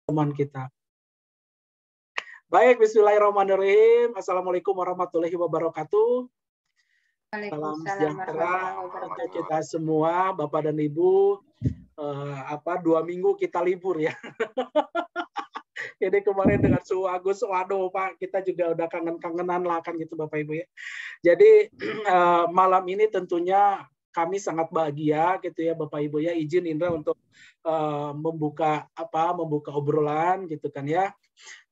teman kita. Baik, bismillahirrahmanirrahim. Assalamualaikum warahmatullahi wabarakatuh. Salam sejahtera untuk kita semua, Bapak dan Ibu. 2 minggu kita libur ya. Ini kemarin dengan suhu Agus, waduh Pak, kita juga udah kangen-kangenan lah kan gitu Bapak Ibu ya. Jadi malam ini tentunya kami sangat bahagia gitu ya Bapak Ibu ya. Izin Indra untuk membuka obrolan gitu kan ya.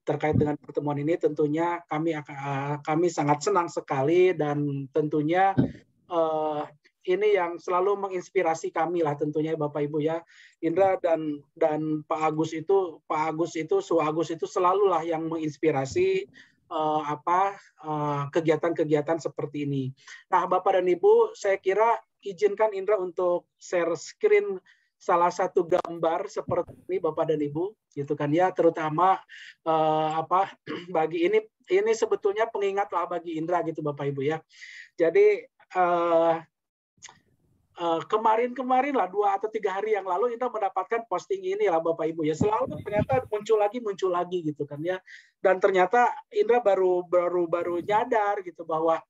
Terkait dengan pertemuan ini tentunya kami sangat senang sekali dan tentunya ini yang selalu menginspirasi kami lah tentunya Bapak Ibu ya. Indra dan Pak Agus itu Su Agus itu selalulah yang menginspirasi kegiatan-kegiatan seperti ini. Nah, Bapak dan Ibu, saya kira izinkan Indra untuk share screen salah satu gambar seperti ini Bapak dan Ibu gitu kan ya, terutama bagi ini sebetulnya pengingat lah bagi Indra gitu Bapak Ibu ya. Jadi kemarin lah 2 atau 3 hari yang lalu Indra mendapatkan posting ini lah Bapak Ibu ya, selalu ternyata muncul lagi gitu kan ya, dan ternyata Indra baru nyadar gitu bahwa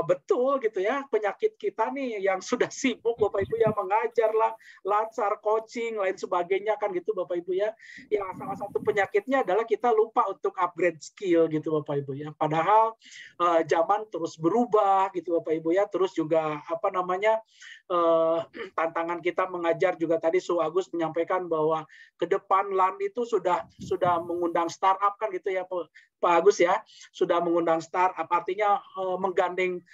betul gitu ya, penyakit kita nih yang sudah sibuk Bapak Ibu ya, mengajar lah, latsar, coaching, lain sebagainya kan gitu Bapak Ibu ya. Yang salah satu penyakitnya adalah kita lupa untuk upgrade skill gitu Bapak Ibu ya. Padahal zaman terus berubah gitu Bapak Ibu ya. Terus juga tantangan kita mengajar juga tadi Su Agus menyampaikan bahwa ke depan LAN itu sudah mengundang startup kan gitu ya Pak Agus ya, sudah mengundang startup, artinya menggandeng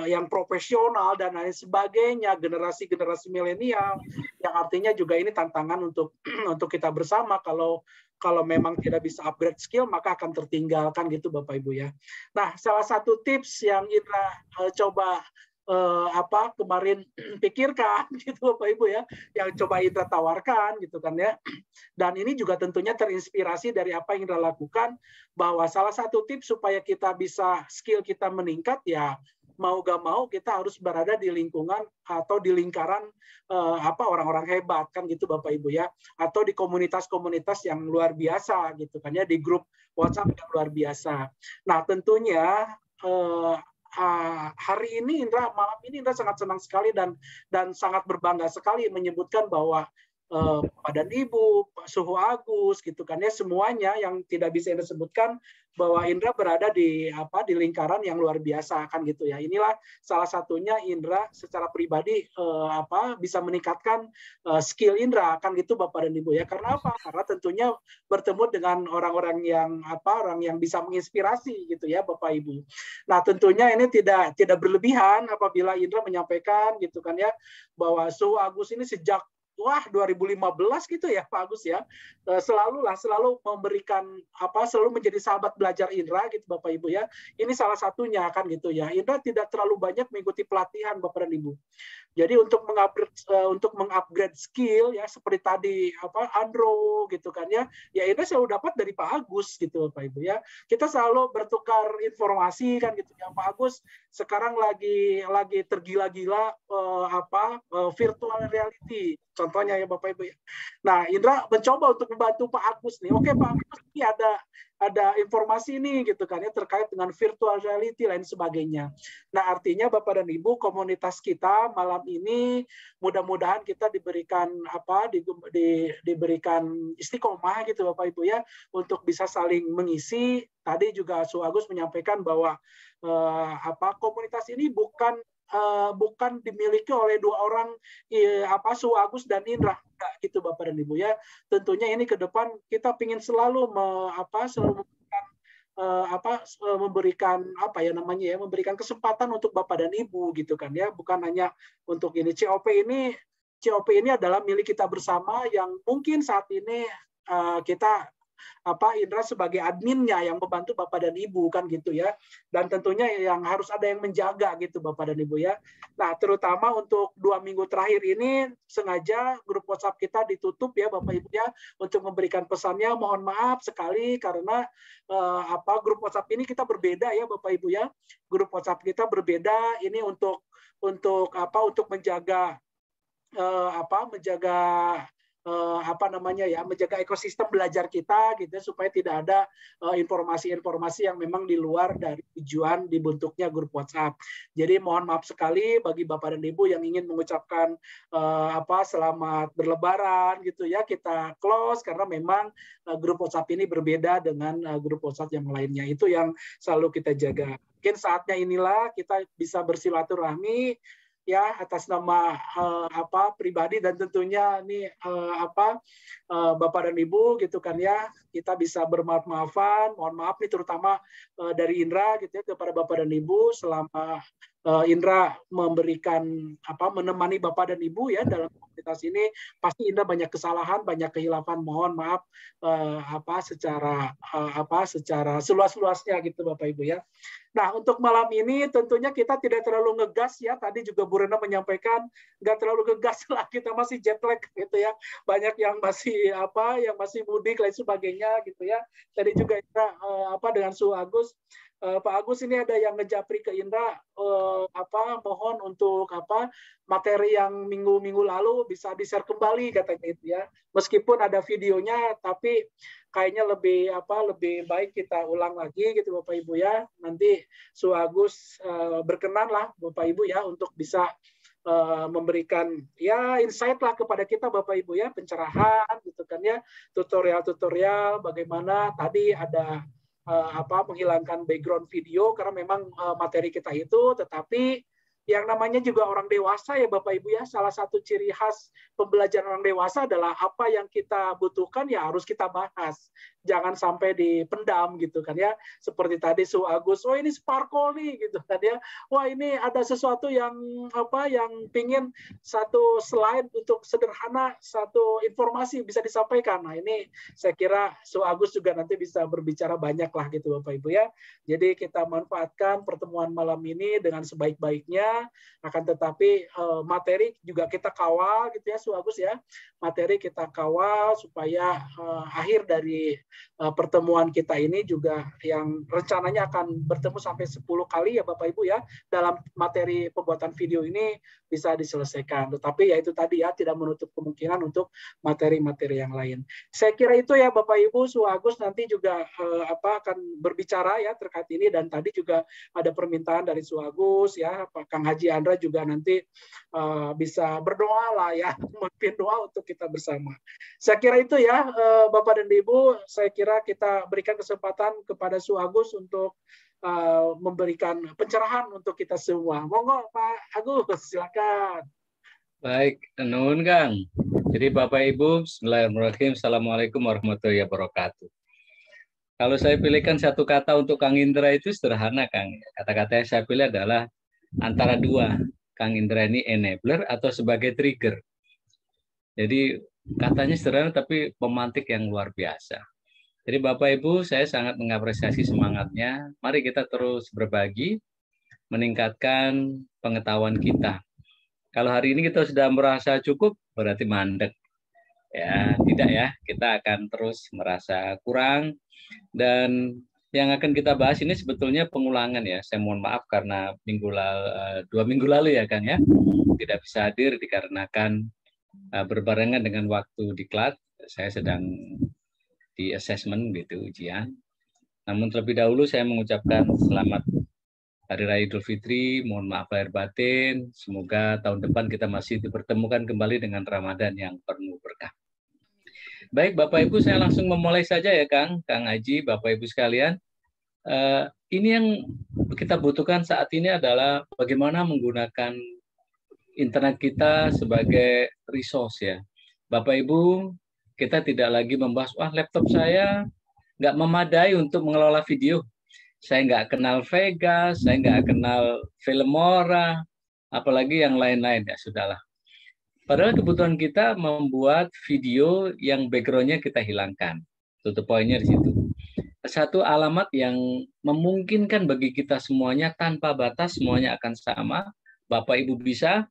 yang profesional dan lain sebagainya, generasi milenial, yang artinya juga ini tantangan untuk kita bersama. Kalau memang tidak bisa upgrade skill maka akan tertinggalkan gitu Bapak Ibu ya. Nah, salah satu tips yang Indra coba kemarin pikirkan gitu Bapak Ibu ya, yang coba Indra tawarkan gitu kan ya. Dan ini juga tentunya terinspirasi dari apa yang Indra lakukan, bahwa salah satu tips supaya kita bisa skill kita meningkat ya, mau gak mau kita harus berada di lingkungan atau di lingkaran orang-orang hebat kan gitu Bapak Ibu ya, atau di komunitas-komunitas yang luar biasa gitu kan ya, di grup WhatsApp yang luar biasa. Nah, tentunya hari ini malam ini Indra sangat senang sekali dan sangat berbangga sekali menyebutkan bahwa Bapak dan Ibu, Pak Suhu Agus gitu kan ya, semuanya yang tidak bisa Indra sebutkan, bahwa Indra berada di lingkaran yang luar biasa kan gitu ya. Inilah salah satunya Indra secara pribadi bisa meningkatkan skill Indra kan gitu Bapak dan Ibu ya. Karena apa? Karena tentunya bertemu dengan orang-orang yang bisa menginspirasi gitu ya Bapak Ibu. Nah, tentunya ini tidak berlebihan apabila Indra menyampaikan gitu kan ya, bahwa Suhu Agus ini sejak 2015 gitu ya Pak Agus ya, selalu memberikan selalu menjadi sahabat belajar Indra gitu Bapak Ibu ya. Ini salah satunya kan gitu ya. Indra tidak terlalu banyak mengikuti pelatihan Bapak dan Ibu. Jadi untuk mengupgrade skill ya, seperti tadi Andro gitu kan ya, Indra selalu dapat dari Pak Agus gitu Bapak Ibu ya. Kita selalu bertukar informasi kan gitu ya. Pak Agus sekarang lagi tergila-gila virtual reality contohnya ya Bapak Ibu ya. Nah, Indra mencoba untuk membantu Pak Agus nih. Oke Pak Agus, ini ada informasi nih gitu kan ya, terkait dengan virtual reality lain sebagainya. Nah, artinya Bapak dan Ibu, komunitas kita malam ini mudah-mudahan kita diberikan diberikan istiqomah gitu Bapak Ibu ya, untuk bisa saling mengisi. Tadi juga Su Agus menyampaikan bahwa komunitas ini bukan dimiliki oleh 2 orang Su Agus dan Indra gitu Bapak dan Ibu ya. Tentunya ini ke depan kita ingin selalu memberikan kesempatan untuk Bapak dan Ibu gitu kan ya, bukan hanya untuk ini. COP ini adalah milik kita bersama, yang mungkin saat ini kita Indra sebagai adminnya yang membantu Bapak dan Ibu kan gitu ya, dan tentunya yang harus ada yang menjaga gitu Bapak dan Ibu ya. Nah, terutama untuk 2 minggu terakhir ini sengaja grup WhatsApp kita ditutup ya Bapak Ibu ya, untuk memberikan pesannya. Mohon maaf sekali karena grup WhatsApp ini kita berbeda ya Bapak Ibu ya. Grup WhatsApp kita berbeda ini untuk menjaga apa namanya ya, menjaga ekosistem belajar kita gitu supaya tidak ada informasi-informasi yang memang di luar dari tujuan dibentuknya grup WhatsApp. Jadi mohon maaf sekali bagi Bapak dan Ibu yang ingin mengucapkan selamat berlebaran gitu ya, kita close karena memang grup WhatsApp ini berbeda dengan grup WhatsApp yang lainnya. Itu yang selalu kita jaga. Mungkin saatnya inilah kita bisa bersilaturahmi ya atas nama pribadi dan tentunya ini Bapak dan Ibu gitu kan ya, kita bisa bermaaf-maafan, mohon maaf nih terutama dari Indra gitu ya kepada Bapak dan Ibu selama Indra menemani Bapak dan Ibu ya dalam komunitas ini, pasti Indra banyak kesalahan, banyak kehilafan, mohon maaf secara seluas-luasnya gitu Bapak Ibu ya. Nah, untuk malam ini tentunya kita tidak terlalu ngegas ya. Tadi juga Bu Rena menyampaikan nggak terlalu ngegas lah, kita masih jet lag gitu ya. Banyak yang masih mudik lain sebagainya gitu ya. Tadi juga Indra dengan Su Agus, Pak Agus ini ada yang ngejapri ke Indra mohon untuk materi yang minggu lalu bisa di-share kembali katanya itu ya. Meskipun ada videonya tapi kayaknya lebih baik kita ulang lagi gitu Bapak Ibu ya. Nanti Su Agus berkenan lah Bapak Ibu ya untuk bisa memberikan ya insight lah kepada kita Bapak Ibu ya, pencerahan gitu kan ya, tutorial-tutorial bagaimana tadi ada menghilangkan background video karena memang materi kita itu, tetapi yang namanya juga orang dewasa ya Bapak Ibu ya, salah satu ciri khas pembelajaran orang dewasa adalah apa yang kita butuhkan ya harus kita bahas. Jangan sampai dipendam gitu kan ya. Seperti tadi Su Agus, oh ini Sparkle nih gitu kan ya. Wah ini ada sesuatu yang yang pingin satu slide untuk sederhana, satu informasi bisa disampaikan. Nah ini saya kira Su Agus juga nanti bisa berbicara banyak lah gitu Bapak Ibu ya. Jadi kita manfaatkan pertemuan malam ini dengan sebaik-baiknya. Akan tetapi materi juga kita kawal gitu ya Su Agus ya, materi kita kawal supaya akhir dari pertemuan kita ini juga yang rencananya akan bertemu sampai 10 kali ya Bapak Ibu ya dalam materi pembuatan video ini bisa diselesaikan. Tetapi ya itu tadi ya tidak menutup kemungkinan untuk materi-materi yang lain. Saya kira itu ya Bapak Ibu. Su Agus nanti juga akan berbicara ya terkait ini, dan tadi juga ada permintaan dari Su Agus ya Pak Kang Haji Andra juga nanti bisa berdoa lah ya, memimpin doa untuk kita bersama. Saya kira itu ya Bapak dan Ibu, saya kira kita berikan kesempatan kepada Su Agus untuk memberikan pencerahan untuk kita semua. Monggo Pak Agus, silakan. Baik, nuhun Kang. Jadi Bapak Ibu, Bismillahirrahmanirrahim. Assalamualaikum warahmatullahi wabarakatuh. Kalau saya pilihkan satu kata untuk Kang Indra itu sederhana Kang. Kata-kata yang saya pilih adalah antara dua. Kang Indra ini enabler atau sebagai trigger. Jadi katanya sederhana tapi pemantik yang luar biasa. Jadi Bapak Ibu, saya sangat mengapresiasi semangatnya. Mari kita terus berbagi, meningkatkan pengetahuan kita. Kalau hari ini kita sudah merasa cukup, berarti mandek. Ya, tidak ya. Kita akan terus merasa kurang. Dan yang akan kita bahas ini sebetulnya pengulangan ya. Saya mohon maaf karena 2 minggu lalu ya Kang ya, tidak bisa hadir dikarenakan berbarengan dengan waktu diklat. Saya sedang di assessment gitu, ujian. Namun terlebih dahulu saya mengucapkan selamat Hari Raya Idul Fitri, mohon maaf lahir batin. Semoga tahun depan kita masih dipertemukan kembali dengan Ramadan yang penuh berkah. Baik Bapak Ibu, saya langsung memulai saja ya Kang Haji, Bapak Ibu sekalian. Ini yang kita butuhkan saat ini adalah bagaimana menggunakan internet kita sebagai resource ya. Bapak Ibu, kita tidak lagi membahas, wah laptop saya nggak memadai untuk mengelola video. Saya nggak kenal Vegas, saya nggak kenal Filmora, apalagi yang lain-lain, ya sudahlah. Padahal kebutuhan kita membuat video yang background-nya kita hilangkan. Tutup poinnya di situ. Satu alamat yang memungkinkan bagi kita semuanya tanpa batas, semuanya akan sama. Bapak Ibu bisa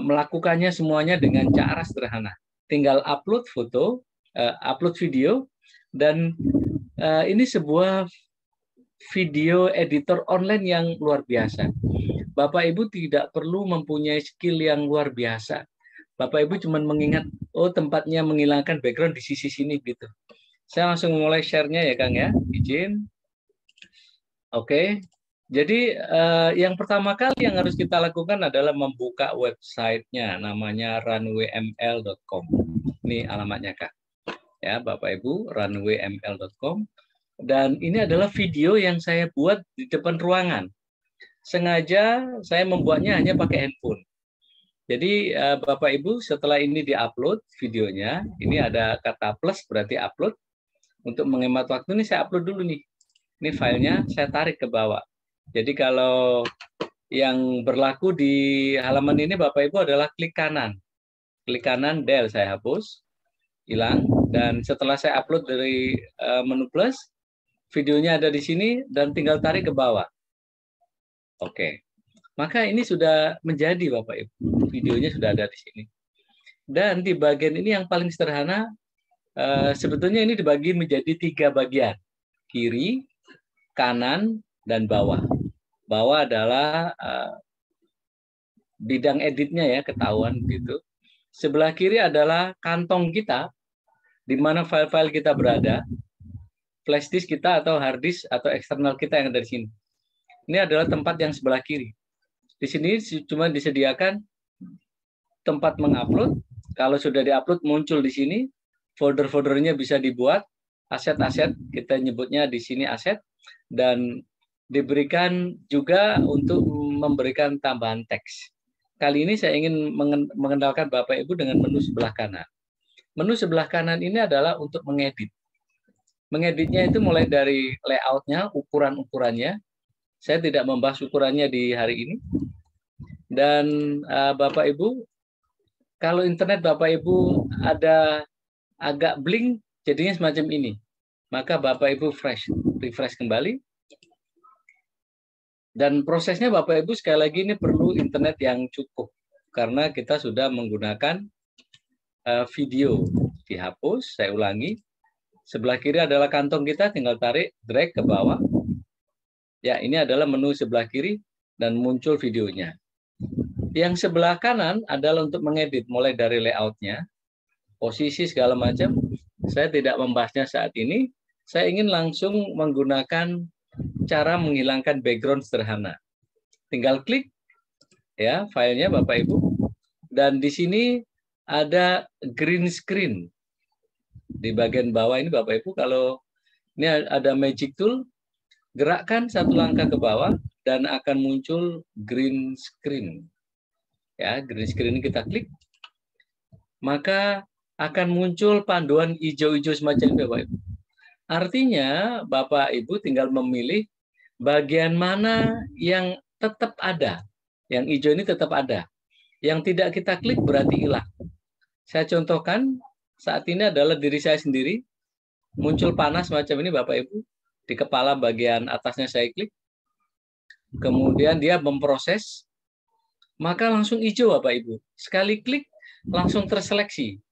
melakukannya semuanya dengan cara sederhana. Tinggal upload foto, upload video, dan ini sebuah video editor online yang luar biasa. Bapak Ibu tidak perlu mempunyai skill yang luar biasa. Bapak Ibu cuma mengingat, oh tempatnya menghilangkan background di sisi sini gitu. Saya langsung mulai share-nya ya Kang ya, izin. Oke, jadi yang pertama kali yang harus kita lakukan adalah membuka websitenya, namanya runwayml.com. Ini alamatnya Kak. Ya Bapak Ibu, runwayml.com. Dan ini adalah video yang saya buat di depan ruangan. Sengaja saya membuatnya hanya pakai handphone. Jadi Bapak Ibu setelah ini diupload videonya, ini ada kata plus berarti upload. Untuk menghemat waktu ini saya upload dulu nih. Ini filenya saya tarik ke bawah. Jadi kalau yang berlaku di halaman ini Bapak Ibu adalah klik kanan. Klik kanan del saya hapus, hilang. Dan setelah saya upload dari menu plus, videonya ada di sini dan tinggal tarik ke bawah. Oke. Maka ini sudah menjadi Bapak Ibu. Videonya sudah ada di sini. Dan di bagian ini yang paling sederhana, sebetulnya ini dibagi menjadi 3 bagian. Kiri, kanan, dan bawah. Bawah adalah bidang editnya ya, ketahuan gitu. Sebelah kiri adalah kantong kita, di mana file-file kita berada, flash disk kita atau hard disk atau eksternal kita yang ada di sini. Ini adalah tempat yang sebelah kiri. Di sini cuma disediakan tempat mengupload. Kalau sudah diupload muncul di sini, folder-foldernya bisa dibuat, aset-aset kita nyebutnya di sini aset, dan diberikan juga untuk memberikan tambahan teks. Kali ini saya ingin mengenalkan Bapak Ibu dengan menu sebelah kanan. Menu sebelah kanan ini adalah untuk mengedit. Mengeditnya itu mulai dari layoutnya, ukuran-ukurannya. Saya tidak membahas ukurannya di hari ini. Dan Bapak Ibu, kalau internet Bapak Ibu ada agak blink, jadinya semacam ini. Maka Bapak Ibu refresh kembali. Dan prosesnya Bapak Ibu sekali lagi ini perlu internet yang cukup. Karena kita sudah menggunakan video. Dihapus, saya ulangi. Sebelah kiri adalah kantong kita, tinggal tarik, drag ke bawah. Ya, ini adalah menu sebelah kiri dan muncul videonya. Yang sebelah kanan adalah untuk mengedit, mulai dari layoutnya, posisi segala macam. Saya tidak membahasnya saat ini. Saya ingin langsung menggunakan cara menghilangkan background sederhana. Tinggal klik ya filenya Bapak Ibu. Dan di sini ada green screen. Di bagian bawah ini Bapak Ibu, kalau ini ada magic tool, gerakkan satu langkah ke bawah dan akan muncul green screen. Ya, green screen ini kita klik, maka akan muncul panduan hijau-hijau semacam ini Bapak Ibu. Artinya Bapak Ibu tinggal memilih bagian mana yang tetap ada. Yang hijau ini tetap ada. Yang tidak kita klik berarti hilang. Saya contohkan, saat ini adalah diri saya sendiri, muncul panas macam ini Bapak Ibu. Di kepala bagian atasnya saya klik, kemudian dia memproses, maka langsung hijau Bapak Ibu. Sekali klik, langsung terseleksi.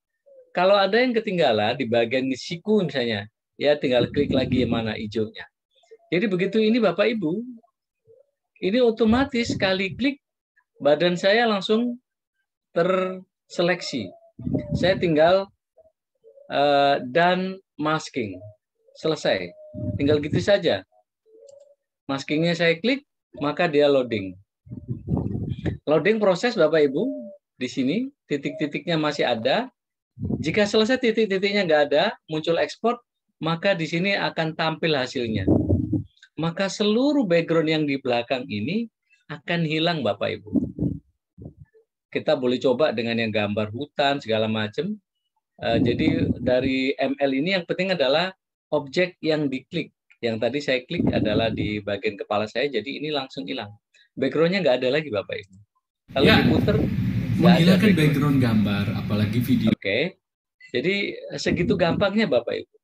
Kalau ada yang ketinggalan di bagian siku misalnya, ya tinggal klik lagi yang mana hijaunya. Jadi begitu ini Bapak Ibu, ini otomatis sekali klik, badan saya langsung terseleksi. Saya tinggal dan masking. Selesai. Tinggal gitu saja. Maskingnya saya klik, maka dia loading. Loading proses Bapak Ibu, di sini titik-titiknya masih ada. Jika selesai titik-titiknya nggak ada, muncul ekspor, maka di sini akan tampil hasilnya. Maka seluruh background yang di belakang ini akan hilang Bapak Ibu. Kita boleh coba dengan yang gambar hutan, segala macam. Jadi dari ML ini yang penting adalah objek yang diklik. Yang tadi saya klik adalah di bagian kepala saya, jadi ini langsung hilang. Background-nya nggak ada lagi Bapak Ibu. Kalau ya, diputer, menghilangkan background gambar, apalagi video. Oke, jadi segitu gampangnya Bapak Ibu.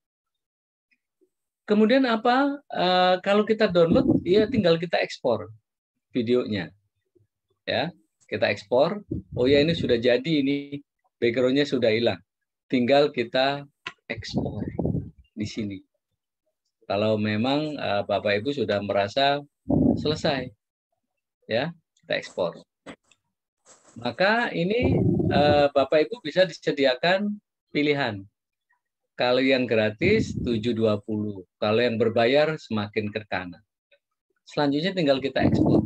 Kemudian apa? Kalau kita download, ya tinggal kita ekspor videonya. Ya, kita ekspor. Oh ya ini sudah jadi, ini background-nya sudah hilang. Tinggal kita ekspor di sini. Kalau memang Bapak Ibu sudah merasa selesai, ya kita ekspor. Maka ini Bapak Ibu bisa disediakan pilihan. Kalau yang gratis 720, kalau yang berbayar semakin ke kanan. Selanjutnya tinggal kita ekspor.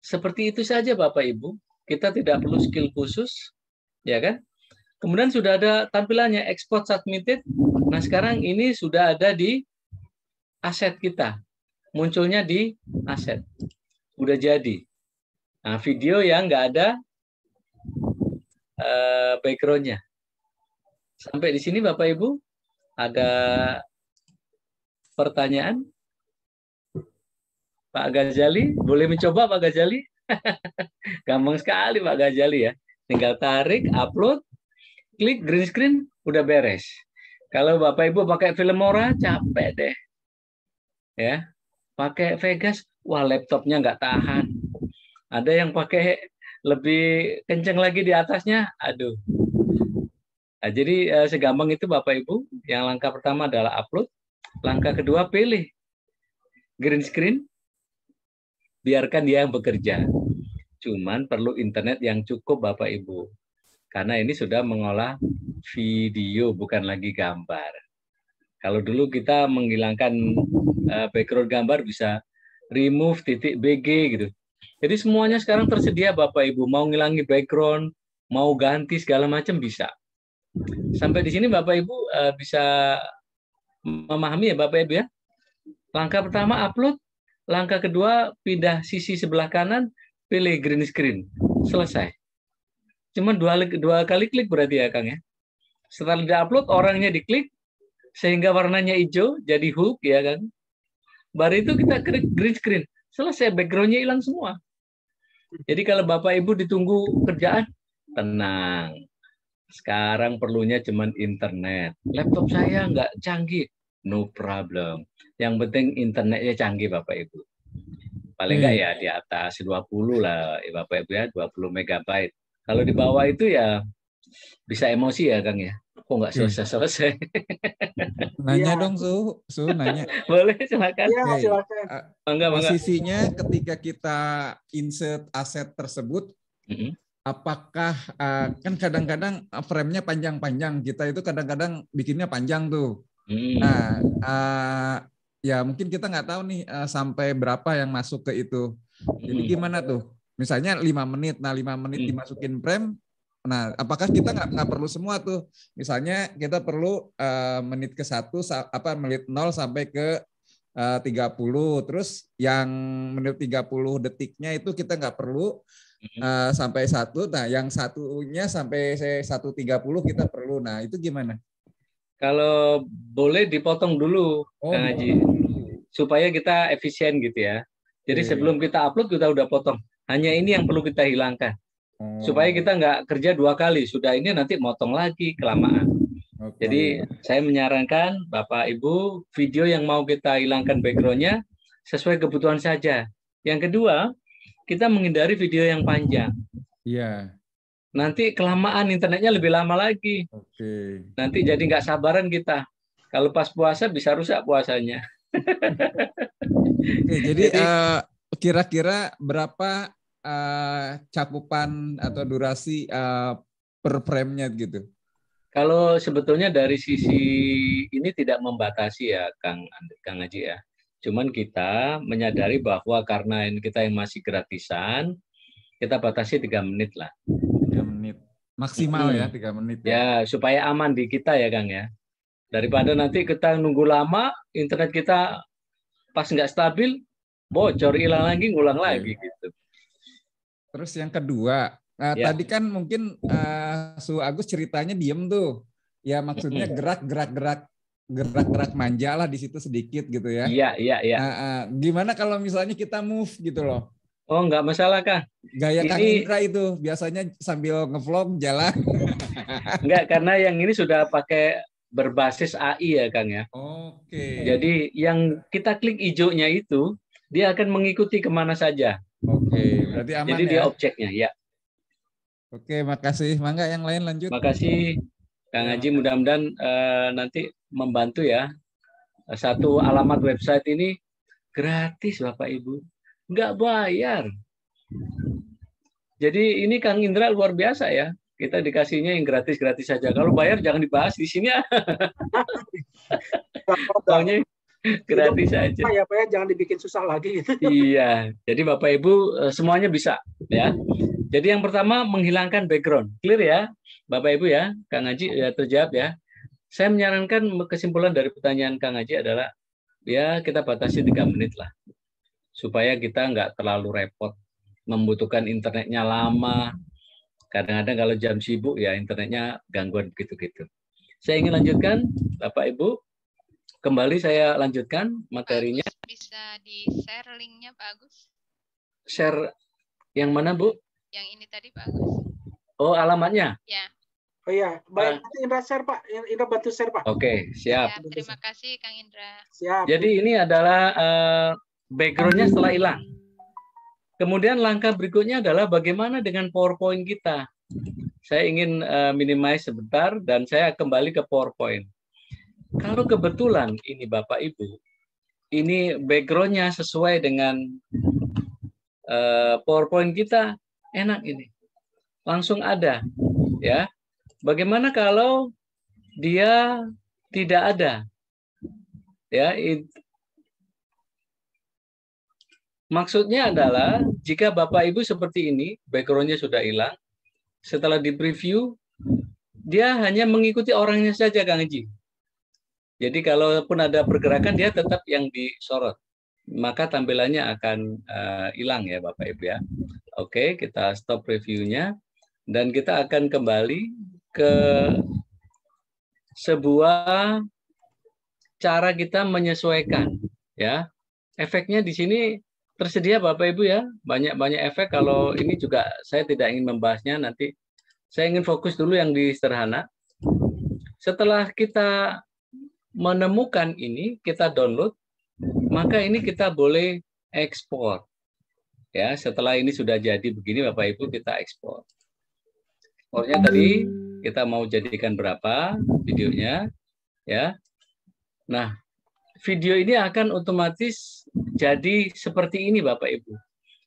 Seperti itu saja Bapak Ibu. Kita tidak perlu skill khusus, ya kan? Kemudian sudah ada tampilannya export submitted. Nah, sekarang ini sudah ada di aset kita. Munculnya di aset. Udah jadi. Nah, video yang nggak ada background-nya. Sampai di sini Bapak Ibu, ada pertanyaan? Pak Ghazali, boleh mencoba Pak Ghazali? Gampang sekali Pak Ghazali ya. Tinggal tarik, upload, klik green screen, udah beres. Kalau Bapak Ibu pakai Filmora, capek deh. Ya, pakai Vegas, wah laptopnya nggak tahan. Ada yang pakai lebih kenceng lagi di atasnya, aduh. Nah, jadi segampang itu Bapak Ibu. Yang langkah pertama adalah upload. Langkah kedua pilih green screen. Biarkan dia yang bekerja. Cuman perlu internet yang cukup Bapak Ibu. Karena ini sudah mengolah video, bukan lagi gambar. Kalau dulu kita menghilangkan background gambar bisa remove .bg gitu. Jadi semuanya sekarang tersedia Bapak Ibu. Mau ngilangi background, mau ganti segala macam bisa. Sampai di sini Bapak Ibu bisa memahami ya Bapak Ibu ya. Langkah pertama upload. Langkah kedua, pindah sisi sebelah kanan, pilih green screen. Selesai. Cuma dua kali klik berarti ya, Kang ya. Setelah di-upload, orangnya diklik, sehingga warnanya hijau, jadi hook ya kan. Baru itu kita klik green screen. Selesai, background-nya hilang semua. Jadi kalau Bapak Ibu ditunggu kerjaan, tenang. Sekarang perlunya cuma internet. Laptop saya nggak canggih. No problem. Yang penting internetnya canggih Bapak Ibu. Paling enggak ya di atas 20 lah Bapak Ibu ya, 20 megabyte. Kalau di bawah itu ya bisa emosi ya Kang ya. Kok nggak selesai-selesai. Nanya dong Su nanya. Boleh silakan. Iya, silakan. Posisinya ketika kita insert aset tersebut, apakah kan kadang-kadang frame-nya panjang-panjang, kita itu kadang-kadang bikinnya panjang tuh. Nah, ya mungkin kita nggak tahu nih sampai berapa yang masuk ke itu. Jadi gimana tuh? Misalnya 5 menit, nah 5 menit dimasukin frame. Nah, apakah kita nggak perlu semua tuh? Misalnya kita perlu menit ke 1, menit 0 sampai ke 30. Terus yang menit 30 detiknya itu kita nggak perlu sampai 1. Nah, yang satunya sampai 1:30 kita perlu. Nah, itu gimana? Kalau boleh dipotong dulu, Kang Haji, supaya kita efisien gitu ya. Jadi sebelum kita upload kita udah potong. Hanya ini yang perlu kita hilangkan, supaya kita nggak kerja 2 kali. Sudah ini nanti motong lagi kelamaan. Jadi saya menyarankan Bapak Ibu video yang mau kita hilangkan backgroundnya sesuai kebutuhan saja. Yang kedua, kita menghindari video yang panjang. Iya. Nanti kelamaan internetnya lebih lama lagi. Nanti jadi nggak sabaran kita. Kalau pas puasa bisa rusak puasanya. Jadi kira-kira berapa cakupan atau durasi per frame-nya gitu? Kalau sebetulnya dari sisi ini tidak membatasi ya Kang Haji ya. Cuman kita menyadari bahwa karena ini kita yang masih gratisan, kita batasi 3 menit lah. 3 menit. Maksimal ya 3 menit. Ya, supaya aman di kita ya Kang ya. Daripada nanti kita nunggu lama, internet kita pas nggak stabil, bocor, hilang lagi, ngulang lagi gitu. Terus yang kedua, tadi kan mungkin Su Agus ceritanya diem tuh. Ya maksudnya gerak-gerak manja lah di situ sedikit gitu ya. Iya. Gimana kalau misalnya kita move gitu loh? Oh, nggak masalah, Kang. Gaya Kang Indra itu biasanya sambil ngevlog jalan. Enggak, karena yang ini sudah pakai berbasis AI ya, Kang ya. Jadi yang kita klik hijaunya itu, dia akan mengikuti kemana saja. Berarti aman. Jadi dia objeknya, ya. Makasih. Mangga yang lain lanjut. Makasih, Kang Haji. Mudah-mudahan nanti membantu ya. Satu alamat website ini gratis, Bapak Ibu. Nggak bayar. Jadi ini Kang Indra luar biasa ya. Kita dikasihnya yang gratis-gratis saja. Kalau bayar jangan dibahas di sini. Pokoknya gratis saja. Ya Pak ya, jangan dibikin susah lagi gitu. Iya. Jadi Bapak Ibu semuanya bisa ya. Jadi yang pertama menghilangkan background. Clear ya Bapak Ibu ya. Kang Haji ya terjawab ya. Saya menyarankan kesimpulan dari pertanyaan Kang Haji adalah ya kita batasi 3 menit lah. Supaya kita nggak terlalu repot. Membutuhkan internetnya lama. Kadang-kadang kalau jam sibuk ya internetnya gangguan gitu-gitu. Saya ingin lanjutkan, Bapak Ibu. Kembali saya lanjutkan materinya. Pak Agus, bisa di-share linknya Pak Agus? Share yang mana Bu? Yang ini tadi Pak Agus. Oh alamatnya? Ya. Oh iya, baik. Nanti Indra share Pak. Indra bantu share Pak. Oke, siap. Ya, terima kasih Kang Indra. Siap. Jadi ini adalah background-nya setelah hilang. Kemudian langkah berikutnya adalah bagaimana dengan PowerPoint kita. Saya ingin minimize sebentar dan saya kembali ke PowerPoint. Kalau kebetulan ini Bapak Ibu, ini background-nya sesuai dengan PowerPoint kita, enak ini. Langsung ada. Ya. Bagaimana kalau dia tidak ada? Ya, maksudnya adalah jika Bapak Ibu seperti ini, background-nya sudah hilang, setelah di preview, dia hanya mengikuti orangnya saja Kang Haji. Jadi kalaupun ada pergerakan, dia tetap yang disorot. Maka tampilannya akan hilang ya Bapak Ibu ya. Oke, kita stop reviewnya. Dan kita akan kembali ke sebuah cara kita menyesuaikan. Ya, efeknya di sini tersedia Bapak Ibu ya, banyak efek. Kalau ini juga saya tidak ingin membahasnya nanti. Saya ingin fokus dulu yang di sederhana. Setelah kita menemukan ini, kita download, maka ini kita boleh ekspor. Ya, setelah ini sudah jadi begini Bapak Ibu, kita ekspor. Ekspornya tadi kita mau jadikan berapa videonya, ya. Nah, video ini akan otomatis jadi seperti ini Bapak Ibu.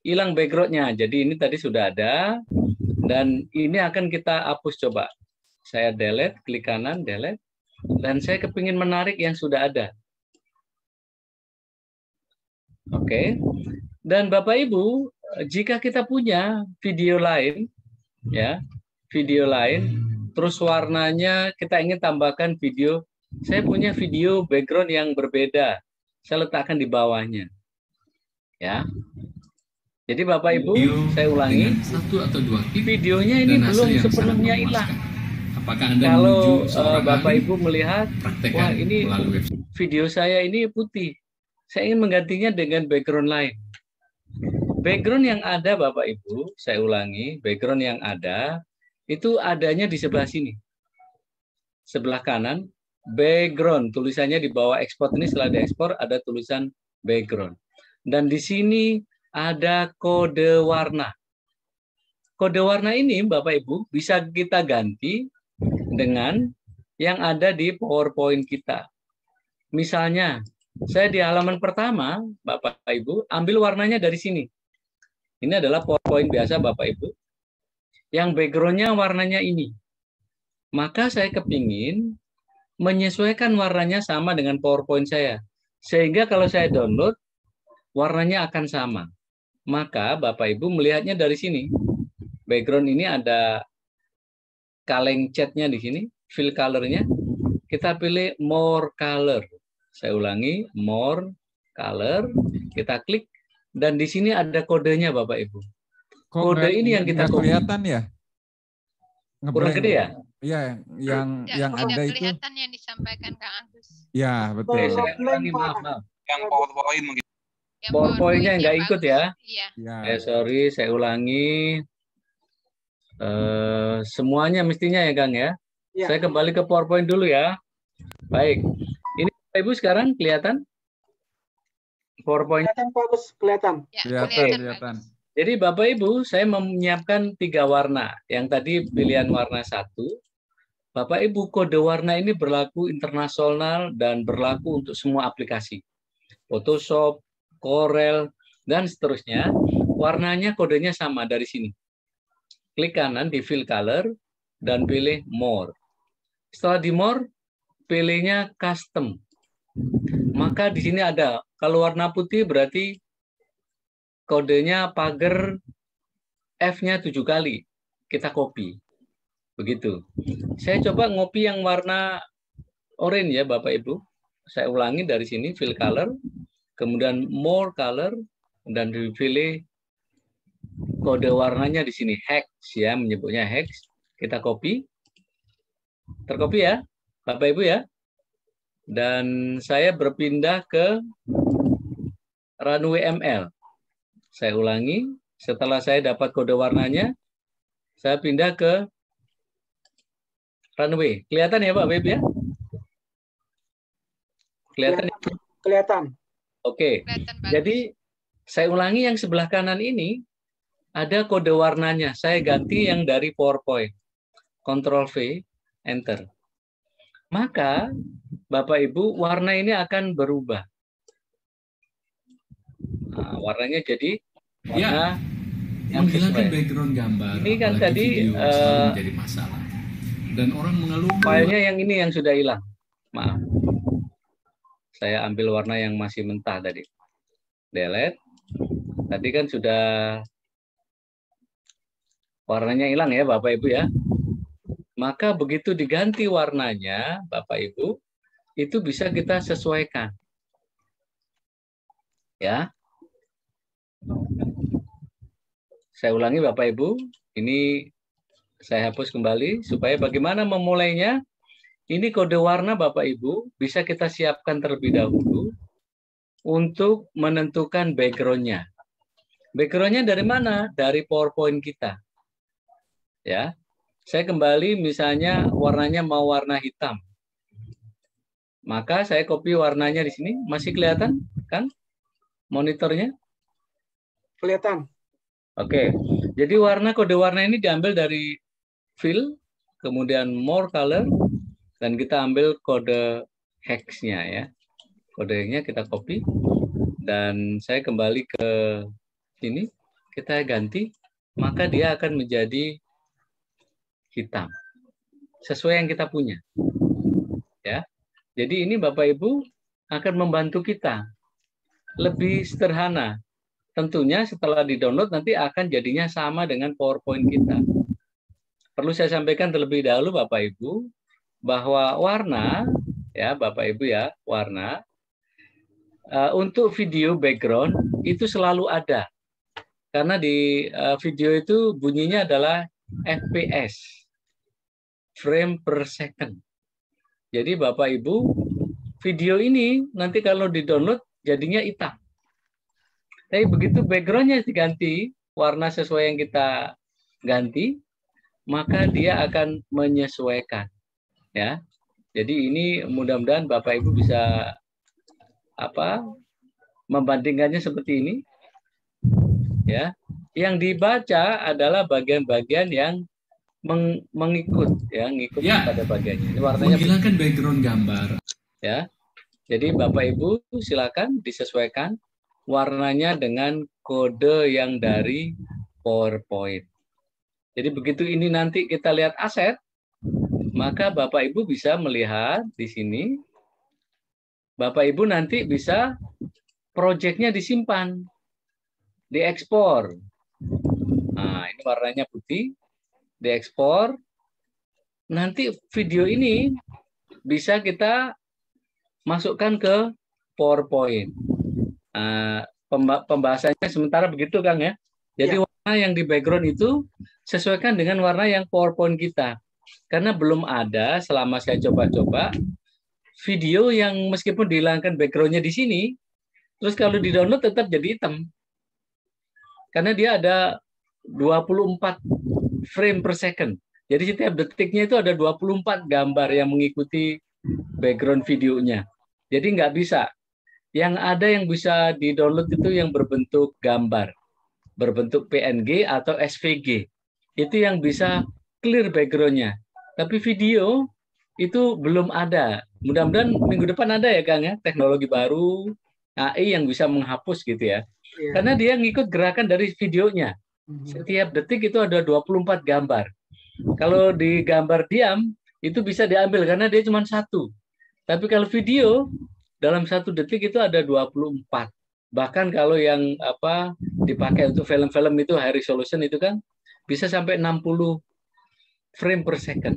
Hilang background-nya. Jadi ini tadi sudah ada dan ini akan kita hapus coba. Saya delete, klik kanan, delete. Dan saya kepingin menarik yang sudah ada. Oke. Dan Bapak Ibu, jika kita punya video lain, ya, video lain, terus warnanya kita ingin tambahkan video. Saya punya video background yang berbeda. Saya letakkan di bawahnya. Ya. Jadi Bapak Ibu, saya ulangi. 1 atau 2 klik videonya ini belum sepenuhnya hilang. Apakah Anda kalau Bapak ahli? Ibu melihat, wah ini video saya ini putih. Saya ingin menggantinya dengan background lain. Background yang ada Bapak Ibu, saya ulangi, background yang ada itu adanya di sebelah sini. Sebelah kanan, background. Tulisannya di bawah export ini setelah diekspor ada tulisan background. Dan di sini ada kode warna. Kode warna ini Bapak Ibu bisa kita ganti dengan yang ada di PowerPoint kita. Misalnya, saya di halaman pertama, Bapak Ibu, ambil warnanya dari sini. Ini adalah PowerPoint biasa Bapak Ibu. Yang background-nya warnanya ini. Maka saya kepingin menyesuaikan warnanya sama dengan PowerPoint saya. Sehingga kalau saya download, warnanya akan sama. Maka Bapak Ibu melihatnya dari sini. Background ini ada kaleng catnya di sini, fill color-nya. Kita pilih more color. Saya ulangi, more color. Kita klik. Dan di sini ada kodenya Bapak Ibu. Kode ini yang kita kelihatan ya? Kurang gede ya? Iya, yang ada itu. Kelihatan yang disampaikan Kang Agus. Ya, betul. Saya ulangi, maaf. Yang PowerPoint mungkin. PowerPoint-nya nggak ikut ya? Iya. Sorry, saya ulangi. Semuanya mestinya ya Kang ya? Ya. Saya kembali ke PowerPoint dulu ya. Baik. Ini Bapak Ibu sekarang kelihatan? PowerPoint. Kelihatan bagus, kelihatan. Ya, kelihatan. Jadi Bapak Ibu, saya menyiapkan 3 warna. Yang tadi pilihan warna 1. Bapak Ibu, kode warna ini berlaku internasional dan berlaku untuk semua aplikasi. Photoshop, Corel, dan seterusnya. Warnanya kodenya sama dari sini. klik kanan di fill color dan pilih more. Setelah di more, pilihnya custom. Maka di sini ada, kalau warna putih berarti kodenya pagar F-nya 7 kali. Kita copy. Begitu. Saya coba ngopi yang warna oranye ya Bapak Ibu. Saya ulangi dari sini, fill color, kemudian more color, dan dipilih kode warnanya di sini, hex ya, menyebutnya hex. Kita copy. Tercopy ya, Bapak Ibu ya. Dan saya berpindah ke runway ML. Saya ulangi, setelah saya dapat kode warnanya, saya pindah ke runway. Kelihatan ya Pak Ibu ya? Kelihatan? Kelihatan. Oke. Jadi saya ulangi yang sebelah kanan ini ada kode warnanya. Saya ganti yang dari PowerPoint. Ctrl V, Enter. Maka Bapak Ibu warna ini akan berubah. Nah, warnanya jadi warna yang menghilangkan background gambar. Ini kan tadi menjadi masalah. Dan orang mengeluh. Filenya yang ini yang sudah hilang. Maaf. Saya ambil warna yang masih mentah tadi. Delete. Tadi kan sudah warnanya hilang ya Bapak Ibu ya. Maka begitu diganti warnanya Bapak Ibu, itu bisa kita sesuaikan. Ya. Saya ulangi Bapak Ibu, ini saya hapus kembali supaya bagaimana memulainya. Ini kode warna Bapak Ibu bisa kita siapkan terlebih dahulu untuk menentukan background-nya. Background-nya dari mana? Dari PowerPoint kita. Ya. Saya kembali misalnya warnanya mau warna hitam. Maka saya copy warnanya di sini. Masih kelihatan kan monitornya? Kelihatan. Oke. Jadi kode warna ini diambil dari fill, kemudian more color, dan kita ambil kode hex-nya ya. Kodenya kita copy dan saya kembali ke sini, kita ganti, maka dia akan menjadi hitam. Sesuai yang kita punya. Ya. Jadi ini Bapak Ibu akan membantu kita lebih sederhana. Tentunya setelah di-download nanti akan jadinya sama dengan PowerPoint kita. Perlu saya sampaikan terlebih dahulu Bapak Ibu bahwa warna ya Bapak Ibu ya, warna untuk video background itu selalu ada. Karena di video itu bunyinya adalah FPS, frame per second. Jadi Bapak Ibu, video ini nanti kalau di-download jadinya hitam. Tapi begitu background-nya diganti, warna sesuai yang kita ganti, maka dia akan menyesuaikan. Ya. Jadi ini mudah-mudahan Bapak Ibu bisa membandingkannya seperti ini. Ya. Yang dibaca adalah bagian-bagian yang mengikut pada bagiannya. Ini warnanya menghilangkan background gambar. Ya. Jadi Bapak Ibu silakan disesuaikan warnanya dengan kode yang dari PowerPoint. Jadi begitu ini nanti kita lihat aset, maka Bapak Ibu bisa melihat di sini. Bapak Ibu nanti bisa proyeknya disimpan, diekspor. Nah, ini warnanya putih, diekspor. Nanti video ini bisa kita masukkan ke PowerPoint. Pembahasannya sementara begitu Kang ya. Jadi warna yang di background itu sesuaikan dengan warna yang PowerPoint kita. Karena belum ada selama saya coba-coba video yang meskipun dihilangkan backgroundnya di sini, terus kalau di-download tetap jadi hitam. Karena dia ada 24 frame per second. Jadi setiap detiknya itu ada 24 gambar yang mengikuti background videonya. Jadi nggak bisa. Yang ada yang bisa di-download itu yang berbentuk gambar, berbentuk PNG atau SVG. Itu yang bisa clear background-nya. Tapi video itu belum ada. Mudah-mudahan minggu depan ada ya Kang ya, teknologi baru, AI yang bisa menghapus gitu ya. Karena dia ngikut gerakan dari videonya. Setiap detik itu ada 24 gambar. Kalau di gambar diam, itu bisa diambil karena dia cuma satu. Tapi kalau video, dalam 1 detik itu ada 24. Bahkan kalau yang dipakai untuk film-film itu high resolution itu kan bisa sampai 60 frame per second.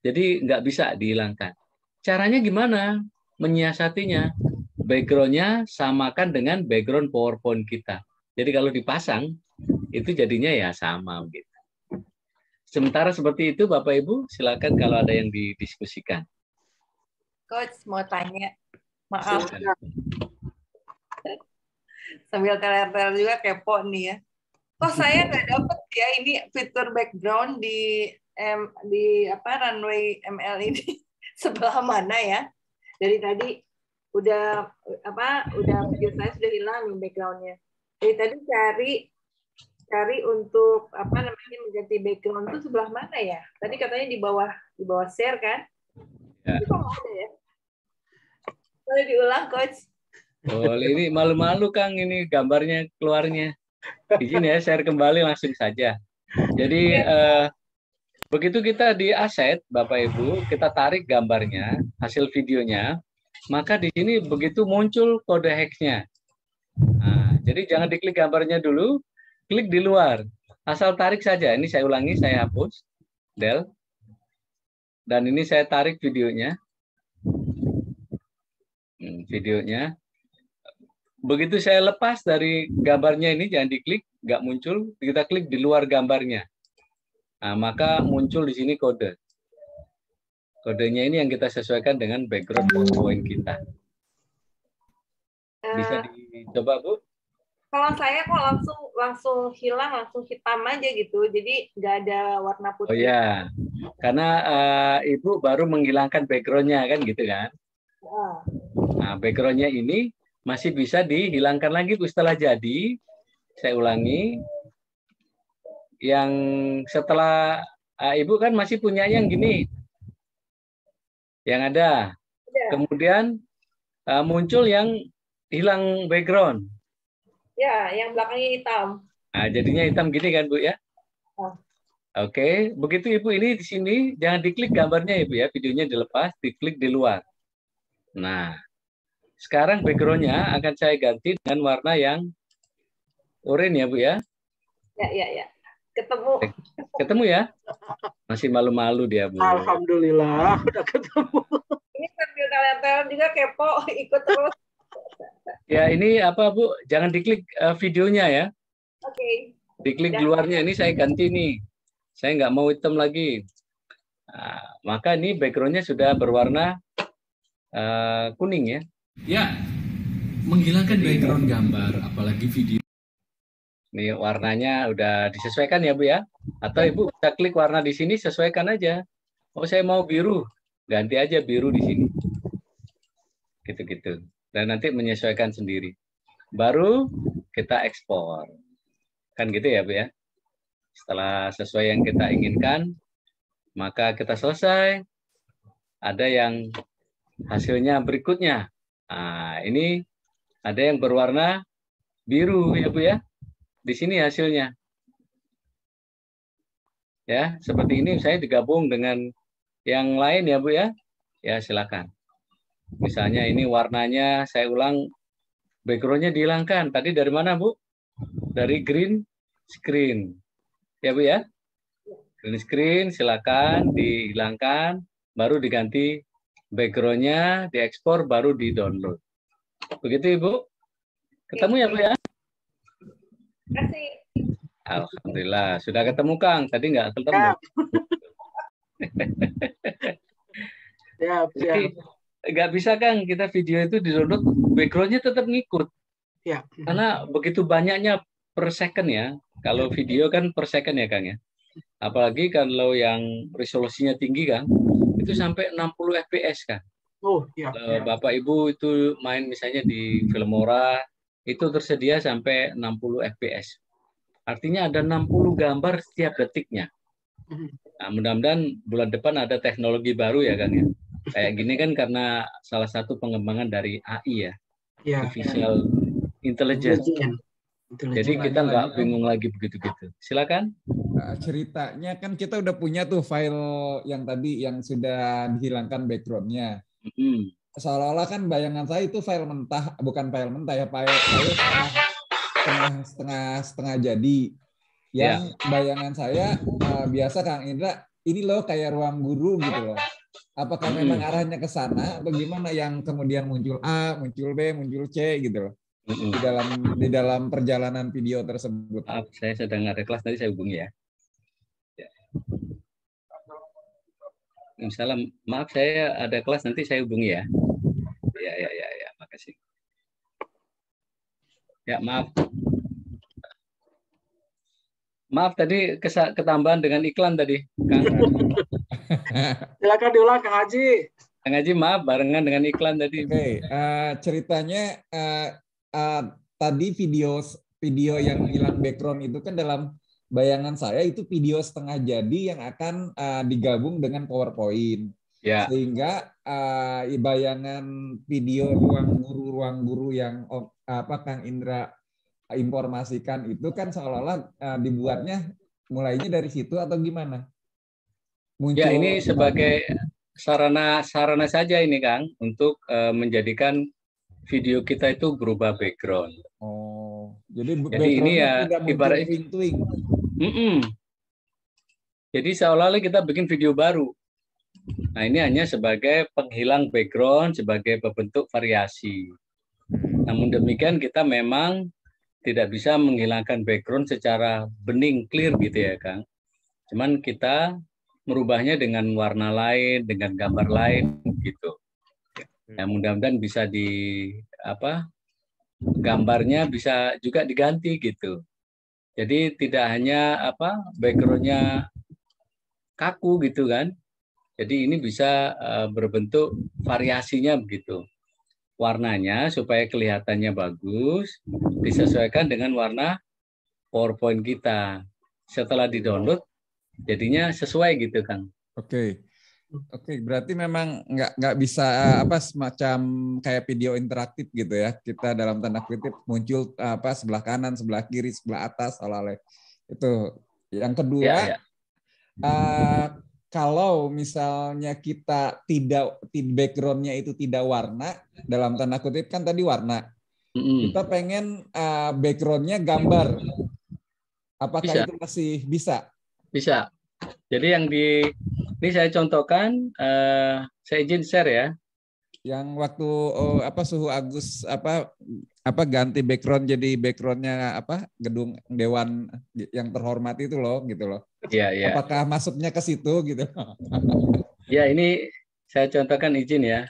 Jadi nggak bisa dihilangkan. Caranya gimana? Menyiasatinya. Background-nya samakan dengan background PowerPoint kita. Jadi kalau dipasang, itu jadinya ya sama. Gitu. Sementara seperti itu, Bapak Ibu, silakan kalau ada yang didiskusikan. Coach, mau tanya. Maaf. Sambil teler-teler juga kepo nih ya. Kok saya nggak dapet ya ini fitur background di runway ML ini sebelah mana ya? Dari tadi udah video saya sudah hilang nih backgroundnya. Dari tadi cari untuk mengganti background itu sebelah mana ya? Tadi katanya di bawah share kan? Ya. Itu kok nggak ada ya? Boleh diulang, Coach? Oh, ini malu-malu Kang, ini gambarnya keluarnya. Izin ya, share kembali langsung saja. Jadi begitu kita di aset, Bapak Ibu, kita tarik gambarnya, hasil videonya, maka di sini begitu muncul kode hex-nya. Nah, jadi jangan diklik gambarnya dulu, klik di luar. Asal tarik saja. Ini saya ulangi, saya hapus. Del. Dan ini saya tarik videonya. Videonya. Begitu saya lepas dari gambarnya ini, jangan diklik, nggak muncul, kita klik di luar gambarnya. Nah, maka muncul di sini kode. Kodenya ini yang kita sesuaikan dengan background PowerPoint kita. Bisa dicoba, Bu? Kalau saya kok langsung hilang, langsung hitam aja gitu, jadi nggak ada warna putih. Oh ya, karena Ibu baru menghilangkan background-nya kan gitu kan? Nah, background-nya ini masih bisa dihilangkan lagi setelah jadi. Saya ulangi. Yang setelah Ibu kan masih punya yang gini. Yang ada. Kemudian muncul yang hilang background. Ya, yang belakangnya hitam. Nah, jadinya hitam gini kan, Bu ya? Oke, begitu Ibu ini di sini jangan diklik gambarnya Ibu ya, videonya dilepas, diklik di luar. Nah, sekarang background-nya akan saya ganti dengan warna yang oranye ya, Bu ya. Ya. Ketemu. Ketemu ya? Masih malu-malu dia, Bu. Alhamdulillah, udah ketemu. Ini sambil teler-teler juga kepo, ikut terus. Ya, ini apa, Bu? Jangan diklik videonya ya. Oke. Diklik di luarnya. Ini saya ganti nih. Saya nggak mau hitam lagi. Nah, maka ini background-nya sudah berwarna kuning ya. Ya, menghilangkan background gambar, apalagi video. Ini warnanya udah disesuaikan ya, Bu ya? Atau Ibu bisa klik warna di sini, sesuaikan aja. Oh, saya mau biru. Ganti aja biru di sini. Gitu-gitu. Dan nanti menyesuaikan sendiri. Baru kita ekspor. Kan gitu ya, Bu ya? Setelah sesuai yang kita inginkan, maka kita selesai. Ada yang hasilnya berikutnya. Nah, ini ada yang berwarna biru ya, Bu ya? Di sini hasilnya. Ya, seperti ini saya digabung dengan yang lain ya, Bu ya? Ya, silakan. Misalnya ini warnanya saya ulang, background-nya dihilangkan. Tadi dari mana, Bu? Dari green screen. Ya, Bu ya? Green screen silakan dihilangkan, baru diganti background-nya, diekspor, baru di-download. Begitu, Ibu? Ketemu ya, Bu ya? Terima kasih. Alhamdulillah. Sudah ketemu, Kang. Tadi nggak ketemu. Jadi, nggak bisa, Kang. Kita video itu di-download, background-nya tetap ngikut. Ya. Karena begitu banyaknya per second ya. Kalau video kan per second ya, Kang ya. Apalagi kalau yang resolusinya tinggi, Kang. Itu sampai 60 fps, Kang. Oh, iya. Bapak Ibu itu main misalnya di Filmora, itu tersedia sampai 60 fps. Artinya ada 60 gambar setiap detiknya. Nah, mudah-mudahan bulan depan ada teknologi baru ya, Kang ya. Kayak gini kan karena salah satu pengembangan dari AI ya. Artificial Intelligence. Jadi kita nggak bingung lagi begitu-gitu. Silakan. Ceritanya kan kita udah punya tuh file yang tadi yang sudah dihilangkan backgroundnya. Seolah-olah kan bayangan saya itu file mentah, bukan file mentah ya, file setengah jadi. Yang bayangan saya biasa Kang Indra, ini loh kayak ruang guru gitu loh. Apakah memang arahnya ke sana atau gimana yang kemudian muncul A, muncul B, muncul C gitu loh. Di dalam perjalanan video tersebut. Maaf, saya sedang ada kelas, tadi saya hubungi ya. Misalnya, maaf saya ada kelas, nanti saya hubungi ya. Ya, makasih. Ya, maaf. Maaf tadi ketambahan dengan iklan tadi, Kang. Silakan diulang, Kang Haji. Kang Haji, maaf barengan dengan iklan tadi. Oke, ceritanya tadi video yang hilang background itu kan dalam bayangan saya itu video setengah jadi yang akan digabung dengan PowerPoint. Ya. Sehingga bayangan video ruang guru yang Kang Indra informasikan itu kan seolah-olah dibuatnya mulainya dari situ atau gimana? Ya, ini sebagai sarana saja ini Kang untuk menjadikan video kita itu berubah background. Oh, jadi ini ya ibarat twing. Jadi seolah-olah kita bikin video baru. Nah, ini hanya sebagai penghilang background, sebagai bentuk variasi. Namun demikian kita memang tidak bisa menghilangkan background secara bening, clear gitu ya, Kang. Cuman kita merubahnya dengan warna lain, dengan gambar lain gitu. Ya, mudah-mudahan bisa gambarnya bisa juga diganti gitu. Jadi tidak hanya backgroundnya kaku gitu kan. Jadi ini bisa berbentuk variasinya begitu. Warnanya supaya kelihatannya bagus disesuaikan dengan warna PowerPoint kita. Setelah di-download jadinya sesuai gitu kan. Oke, berarti memang nggak bisa semacam kayak video interaktif gitu ya. Kita dalam tanda kutip muncul sebelah kanan, sebelah kiri, sebelah atas, seolah-olah itu. Yang kedua, kalau misalnya kita tidak backgroundnya itu tidak warna, dalam tanda kutip kan tadi warna, kita pengen backgroundnya gambar. Apakah itu masih bisa? Bisa. Jadi ini saya contohkan, saya izin share ya. Yang waktu suhu Agus ganti background jadi backgroundnya gedung Dewan yang terhormat itu loh gitu loh. Iya. Apakah masuknya ke situ gitu? Ya, ini saya contohkan, izin ya.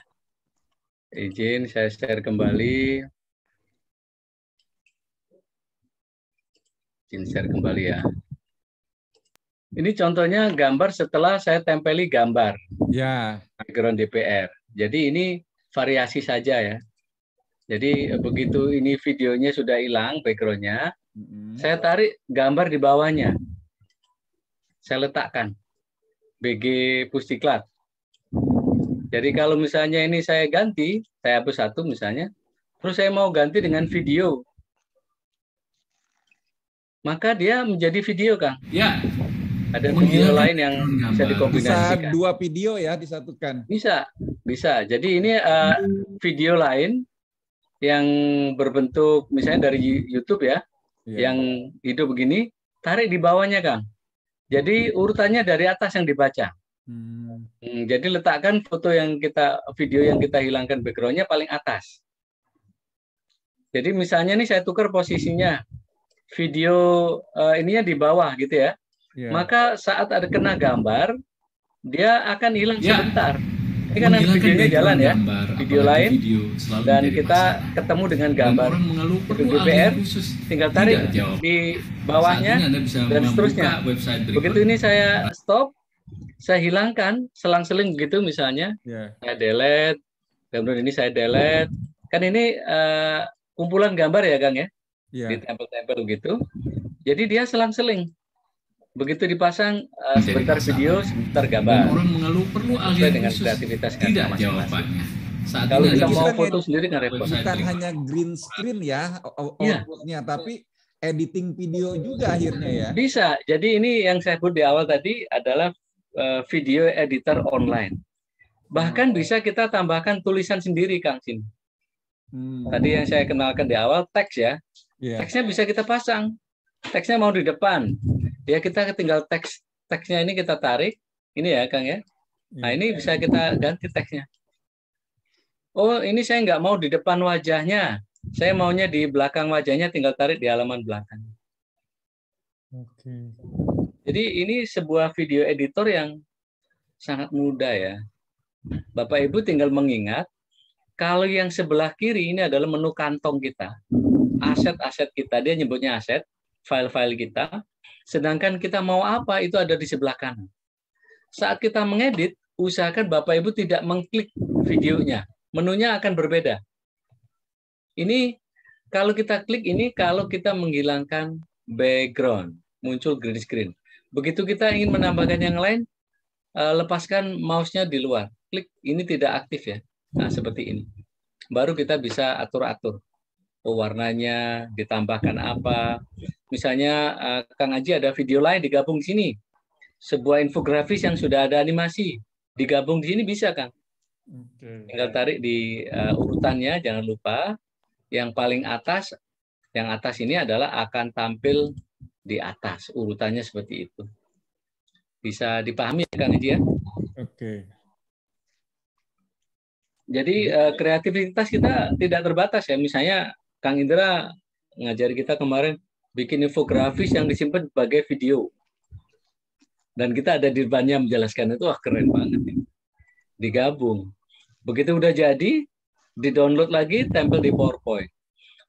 Izin saya share kembali. Izin share kembali ya. Ini contohnya gambar setelah saya tempeli gambar. Ya. Background DPR. Jadi ini variasi saja ya. Jadi begitu ini videonya sudah hilang backgroundnya, saya tarik gambar di bawahnya. Saya letakkan BG Pusdiklat. Jadi kalau misalnya ini saya ganti, saya hapus satu misalnya, terus saya mau ganti dengan video, maka dia menjadi video, Kang. Ya. Ada video lain yang bisa dikombinasikan. Bisa dua video ya disatukan. Bisa. Jadi ini video lain yang berbentuk misalnya dari YouTube ya, yang hidup begini, tarik di bawahnya, Kang. Jadi urutannya dari atas yang dibaca. Jadi letakkan video yang kita hilangkan backgroundnya paling atas. Jadi misalnya nih saya tukar posisinya, video ininya di bawah gitu ya. Maka saat ada kena gambar, dia akan hilang sebentar. Ini kan videonya jalan ya, video lain, dan kita ketemu dengan gambar DPR, tinggal tarik di bawahnya dan seterusnya. Begitu ini saya stop, saya hilangkan selang-seling begitu misalnya, saya delete, kemudian ini saya delete. Kan ini kumpulan gambar ya, Kang ya, ditempel-tempel begitu. Jadi dia selang-seling. Begitu dipasang sebentar video, sebentar gambar. Orang mengeluh perlu ahli dengan khusus. kreativitas Tidak jawabannya. Kalau kita mau foto sendiri nggak repot. Bukan hanya green screen ya outputnya, tapi editing video juga akhirnya ya. Bisa. Jadi ini yang saya sebut di awal tadi adalah video editor online. Bahkan bisa kita tambahkan tulisan sendiri, Kang Sin. Tadi yang saya kenalkan di awal, teks ya. Teksnya bisa kita pasang. Teksnya mau di depan. Ya kita tinggal teksnya ini kita tarik. Ini ya, Kang ya. Nah, ini bisa kita ganti teksnya. Oh, ini saya nggak mau di depan wajahnya. Saya maunya di belakang wajahnya, tinggal tarik di halaman belakang. Oke. Jadi ini sebuah video editor yang sangat mudah ya. Bapak Ibu tinggal mengingat, kalau yang sebelah kiri ini adalah menu kantong kita. Aset-aset kita, dia nyebutnya aset, file-file kita. Sedangkan kita mau apa, itu ada di sebelah kanan. Saat kita mengedit, usahakan Bapak Ibu tidak mengklik videonya. Menunya akan berbeda. Ini kalau kita klik ini, kalau kita menghilangkan background, muncul green screen. Begitu kita ingin menambahkan yang lain, lepaskan mouse-nya di luar. Klik, ini tidak aktif ya. Nah, seperti ini. Baru kita bisa atur-atur. Oh, warnanya, ditambahkan apa. Misalnya, Kang Aji ada video lain digabung di sini. Sebuah infografis yang sudah ada animasi. Digabung di sini bisa, Kang. Tinggal tarik di urutannya, jangan lupa. Yang paling atas, yang atas ini adalah akan tampil di atas. Urutannya seperti itu. Bisa dipahami ya, Kang Haji ya? Oke. Jadi kreativitas kita tidak terbatas ya. Misalnya Kang Indra ngajari kita kemarin bikin infografis yang disimpan sebagai video. Dan kita ada di depannya menjelaskan itu, wah keren banget. Digabung. Begitu udah jadi, di-download lagi, tempel di PowerPoint.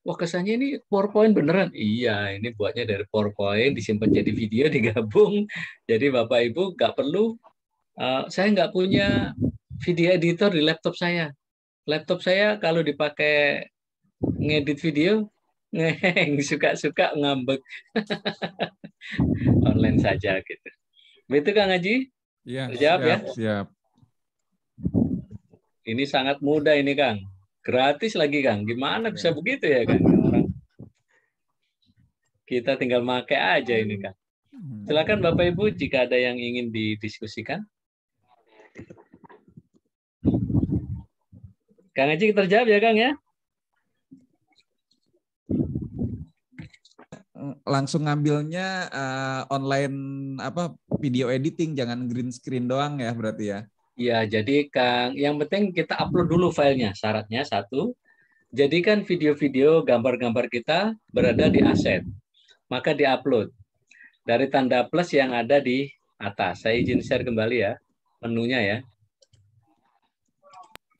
Wah, kesannya ini PowerPoint beneran. Iya, ini buatnya dari PowerPoint, disimpan jadi video, digabung. Jadi Bapak Ibu nggak perlu, saya nggak punya video editor di laptop saya. Laptop saya kalau dipakai ngedit video, ngeheng, suka-suka ngambek. Online saja gitu. Begitu Kang Haji? Iya, Terjawab ya? Siap. Ini sangat mudah ini Kang. Gratis lagi Kang. Gimana bisa begitu ya Kang? Orang kita tinggal pakai aja ini Kang. Silakan Bapak Ibu jika ada yang ingin didiskusikan. Kang Haji terjawab ya Kang ya? Langsung ngambilnya online video editing, jangan green screen doang ya berarti ya. Ya, jadi Kang, yang penting kita upload dulu filenya. Syaratnya satu, jadikan video-video, gambar-gambar kita berada di aset. Maka diupload dari tanda plus yang ada di atas. Saya izin share kembali ya, menunya ya.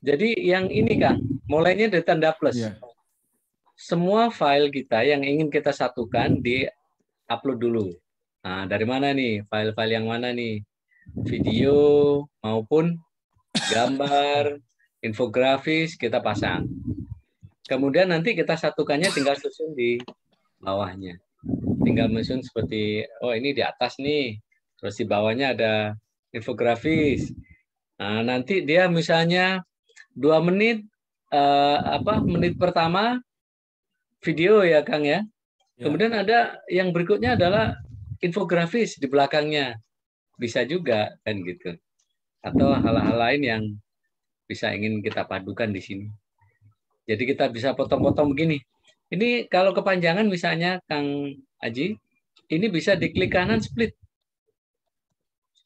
Jadi yang ini Kang, mulainya dari tanda plus. Yeah. Semua file kita yang ingin kita satukan di-upload dulu. Nah, dari mana nih? File-file yang mana nih? Video maupun gambar, infografis kita pasang. Kemudian nanti kita satukannya tinggal susun di bawahnya. Tinggal menyusun seperti, oh ini di atas nih, terus di bawahnya ada infografis. Nah, nanti dia misalnya 2 menit, menit pertama video ya Kang ya. Kemudian ada yang berikutnya adalah infografis di belakangnya. Bisa juga kan gitu. Atau hal-hal lain yang bisa ingin kita padukan di sini. Jadi kita bisa potong-potong begini. Ini kalau kepanjangan misalnya Kang Aji, ini bisa diklik kanan split.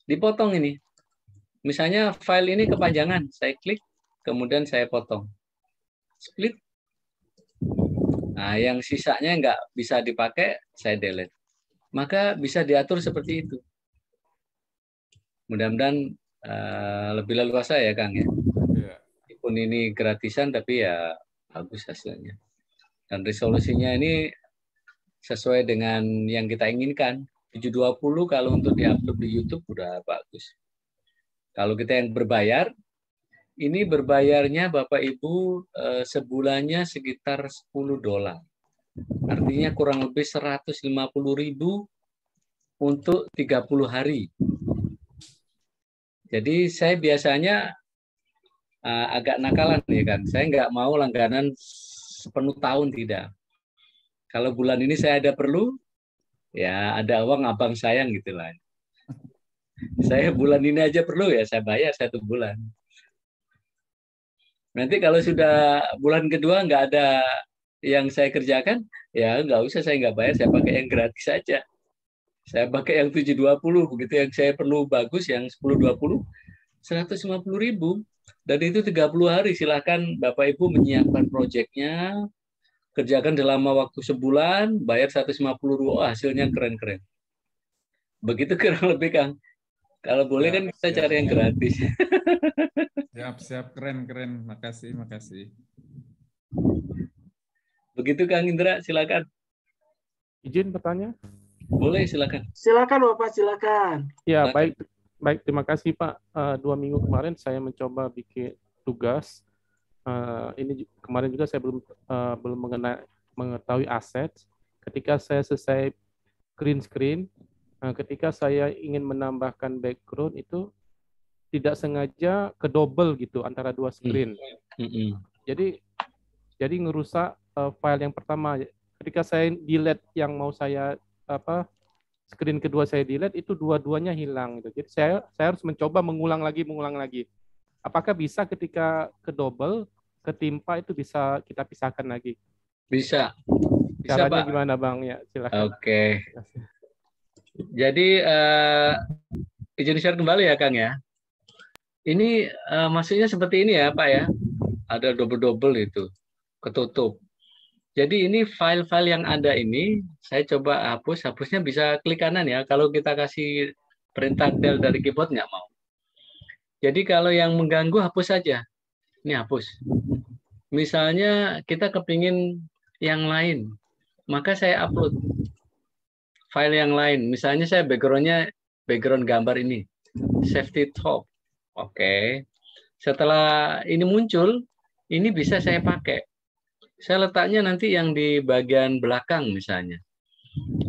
Dipotong ini. Misalnya file ini kepanjangan, saya klik, kemudian saya potong. Split. Nah, yang sisanya nggak bisa dipakai, saya delete. Maka bisa diatur seperti itu. Mudah-mudahan lebih leluasa ya Kang ya. Meskipun ini gratisan tapi ya bagus hasilnya. Dan resolusinya ini sesuai dengan yang kita inginkan. 720 kalau untuk diupload di YouTube udah bagus. Kalau kita yang berbayar, ini berbayarnya Bapak Ibu sebulannya sekitar $10. Artinya kurang lebih 150.000 untuk 30 hari. Jadi saya biasanya agak nakalan ya kan. Saya nggak mau langganan sepenuh tahun, tidak. Kalau bulan ini saya ada perlu, ya ada uang abang sayang gitu lah. Saya bulan ini aja perlu ya saya bayar 1 bulan. Nanti kalau sudah bulan kedua nggak ada yang saya kerjakan, ya nggak usah, saya nggak bayar, saya pakai yang gratis saja. Saya pakai yang 720, begitu yang saya perlu bagus, yang 1020, 150.000. Dan itu 30 hari, silahkan Bapak Ibu menyiapkan proyeknya, kerjakan dalam waktu sebulan, bayar 150.000, oh, hasilnya keren-keren. Begitu kurang lebih, Kang. Kalau boleh kan kita cari yang gratis. Siap, keren. Makasih. Begitu Kang Indra, silakan. Izin bertanya? Boleh, silakan. Silakan Bapak, silakan. Ya, baik, terima kasih Pak. 2 minggu kemarin saya mencoba bikin tugas. Ini kemarin juga saya belum mengetahui aset. Ketika saya selesai green screen, ketika saya ingin menambahkan background itu tidak sengaja kedouble gitu antara 2 screen. Jadi ngerusak file yang pertama. Ketika saya delete yang mau saya screen kedua saya delete, itu dua-duanya hilang gitu. Jadi saya harus mencoba mengulang lagi. Apakah bisa ketika kedouble ketimpa itu bisa kita pisahkan lagi? Bisa Caranya Pak. Gimana Bang? Ya, silakan. Oke. Jadi izin share kembali ya Kang ya. Ini maksudnya seperti ini ya Pak ya. Ada double itu, ketutup. Jadi ini file-file yang ada ini, saya coba hapusnya bisa klik kanan ya. Kalau kita kasih perintah del dari keyboard nggak mau. Jadi kalau yang mengganggu hapus saja. Ini hapus. Misalnya kita kepingin yang lain, maka saya upload file yang lain. Misalnya saya background gambar ini, safety top. Oke. Setelah ini muncul, ini bisa saya pakai. Saya letaknya nanti yang di bagian belakang misalnya.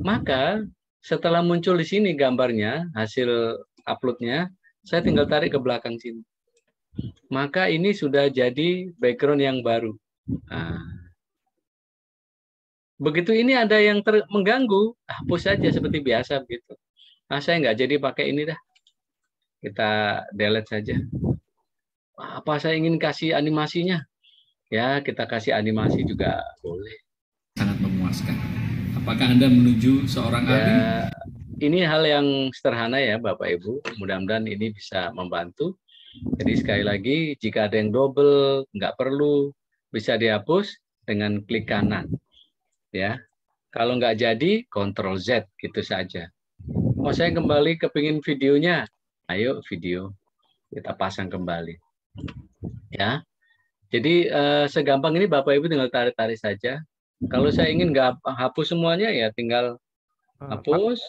Maka setelah muncul di sini gambarnya, hasil uploadnya, saya tinggal tarik ke belakang sini. Maka ini sudah jadi background yang baru. Nah, begitu ini ada yang mengganggu, hapus saja seperti biasa begitu. Nah, saya nggak jadi pakai ini dah. Kita delete saja. Apa saya ingin kasih animasinya? Ya, kita kasih animasi juga boleh. Sangat memuaskan. Apakah Anda menuju seorang ahli? Ini hal yang sederhana ya Bapak Ibu. Mudah-mudahan ini bisa membantu. Jadi sekali lagi, jika ada yang double, nggak perlu, bisa dihapus dengan klik kanan. Ya, kalau nggak jadi, Ctrl Z gitu saja. Mau saya kembali kepingin videonya, ayo video kita pasang kembali. Ya. Jadi segampang ini Bapak Ibu tinggal tarik-tarik saja. Kalau saya ingin nggak hapus semuanya ya tinggal hapus.